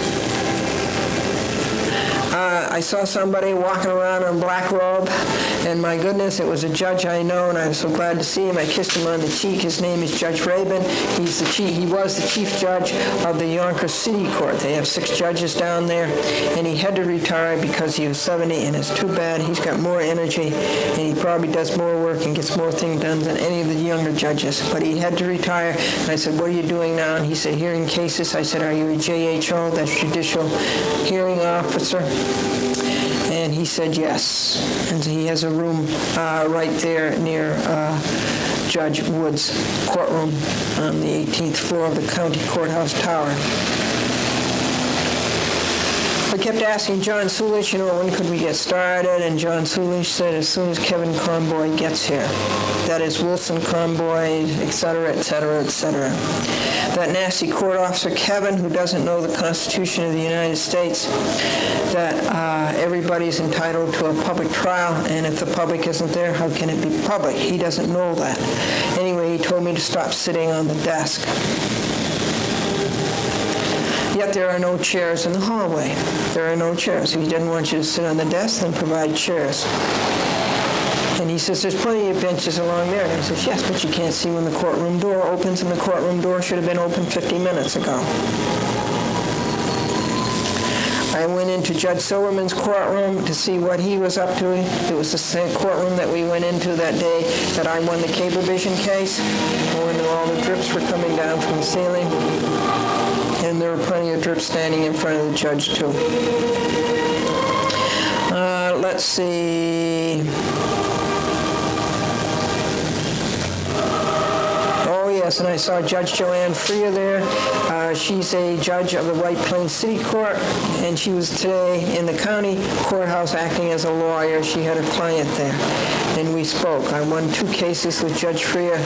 I saw somebody walking around in a black robe, and my goodness, it was a judge I know, and I was so glad to see him. I kissed him on the cheek. His name is Judge Rabin. He was the chief judge of the Yonkers City Court. They have 6 judges down there, and he had to retire because he was 70, and it's too bad. He's got more energy, and he probably does more work and gets more things done than any of the younger judges. But he had to retire, and I said, what are you doing now? And he said, hearing cases. I said, are you a JHO? That's Judicial Hearing Officer. And he said yes. And he has a room right there near Judge Wood's courtroom on the 18th floor of the county courthouse tower. I kept asking John Sulich, when could we get started? And John Sulich said, as soon as Kevin Conboy gets here. That is Wilson Conboy, et cetera, et cetera, et cetera. That nasty court officer, Kevin, who doesn't know the Constitution of the United States, that everybody's entitled to a public trial, and if the public isn't there, how can it be public? He doesn't know that. Anyway, he told me to stop sitting on the desk. Yet there are no chairs in the hallway. There are no chairs. If he didn't want you to sit on the desk, then provide chairs. And he says, there's plenty of benches along there. And I says, yes, but you can't see when the courtroom door opens, and the courtroom door should have been open 50 minutes ago. I went into Judge Silverman's courtroom to see what he was up to. It was the same courtroom that we went into that day that I won the Cablevision case, when all the drips were coming down from the ceiling. And there were plenty of drips standing in front of the judge, too. Let's see. Oh, yes, Yes, and I saw Judge Joanne Freer there. She's a judge of the White Plains City Court, and she was today in the county courthouse acting as a lawyer. She had a client there, and we spoke. I won 2 cases with Judge Freer.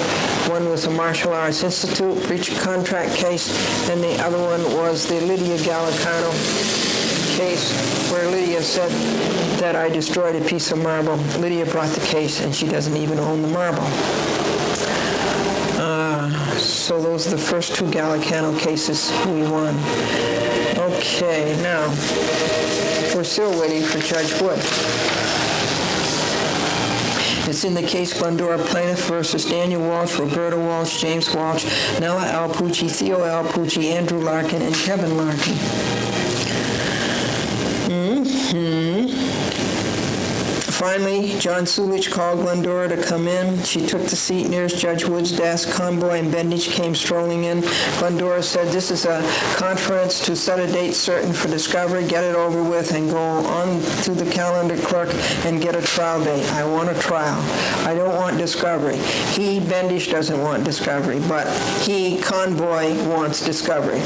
One was a Martial Arts Institute breach of contract case, and the other one was the Lydia Gallicano case where Lydia said that I destroyed a piece of marble. Lydia brought the case, and she doesn't even own the marble. So those are the first 2 Gallicano cases we won. Okay, now, we're still waiting for Judge Wood. It's in the case Glendora Plaintiff versus Daniel Walsh, Roberta Walsh, James Walsh, Nella Alpucci, Theo Alpucci, Andrew Larkin, and Kevin Larkin. Finally, John Sulich called Glendora to come in. She took the seat nearest Judge Wood's desk. Conboy and Bendich came strolling in. Glendora said, "This is a conference to set a date certain for discovery, get it over with, and go on to the calendar clerk and get a trial date. I want a trial. I don't want discovery." Bendich doesn't want discovery, but Conboy, wants discovery.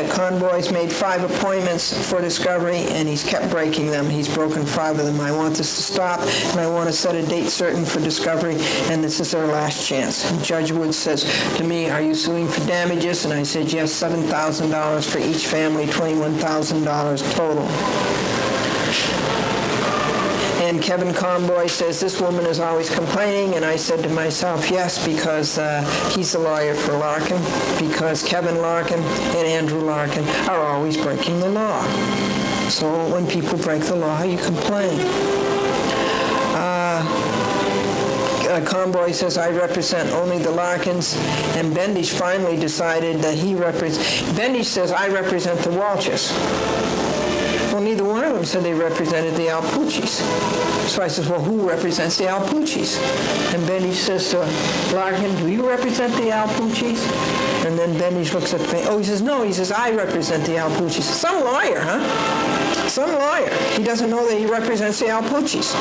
Conboy's made 5 appointments for discovery, and he's kept breaking them. He's broken 5 of them. I want this to stop, and I want to set a date certain for discovery, and this is our last chance. And Judge Wood says to me, "Are you suing for damages?" And I said, "Yes, $7,000 for each family, $21,000 total." And Kevin Conboy says, "This woman is always complaining." And I said to myself, yes, because he's the lawyer for Larkin, because Kevin Larkin and Andrew Larkin are always breaking the law. So when people break the law, you complain. Conboy says, "I represent only the Larkins," and Bendich finally decided that Bendich says, "I represent the Walshes." Well, neither one of them said they represented the Alpuccis. So I says, "Well, who represents the Alpuccis?" And Bendich says to Larkin, "Do you represent the Alpuccis?" And then Bendich looks at me. He says, "No," he says, "I represent the Alpuccis." Some lawyer, huh? Some lawyer. He doesn't know that he represents the Alpuccis.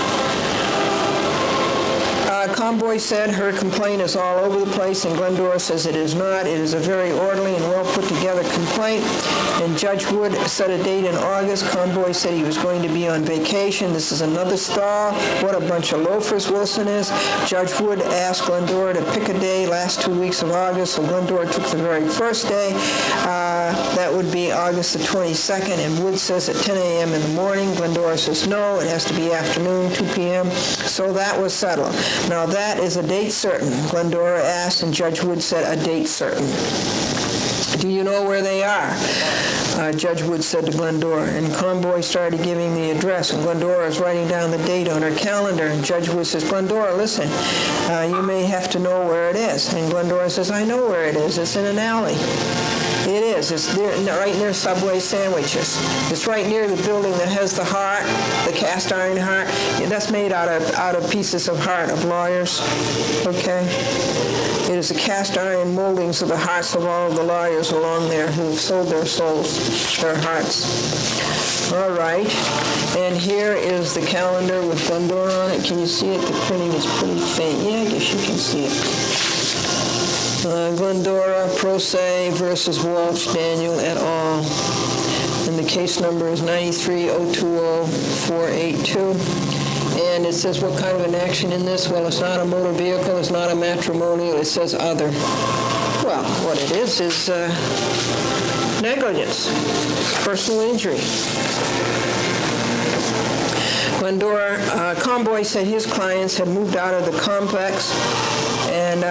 Conboy said her complaint is all over the place, and Glendora says it is not. It is a very orderly and well-put-together complaint. And Judge Wood set a date in August. Conboy said he was going to be on vacation. This is another stall. What a bunch of loafers Wilson is. Judge Wood asked Glendora to pick a day last 2 weeks of August, so Glendora took the very first day. That would be August the 22nd, and Wood says at 10 a.m. in the morning. Glendora says no, it has to be afternoon, 2 p.m. So that was settled. Now that is a date certain, Glendora asked, and Judge Wood said a date certain. "Do you know where they are?" Judge Wood said to Glendora, and Conboy started giving the address, and Glendora is writing down the date on her calendar, and Judge Wood says, "Glendora, listen, you may have to know where it is." And Glendora says, "I know where it is. It's in an alley." It is. It's there, right near Subway sandwiches. It's right near the building that has the heart, the cast iron heart. That's made out of pieces of heart of lawyers. Okay? It is the cast iron moldings of the hearts of all of the lawyers along there who have sold their souls, their hearts. All right. And here is the calendar with Glendora on it. Can you see it? The printing is pretty faint. Yeah, I guess you can see it. Glendora, Pro Se versus Walsh, Daniel et al. And the case number is 93020482. And it says what kind of an action in this? Well, it's not a motor vehicle, it's not a matrimonial, it says other. Well, what it is negligence, personal injury. Glendora, Conboy said his clients had moved out of the complex, and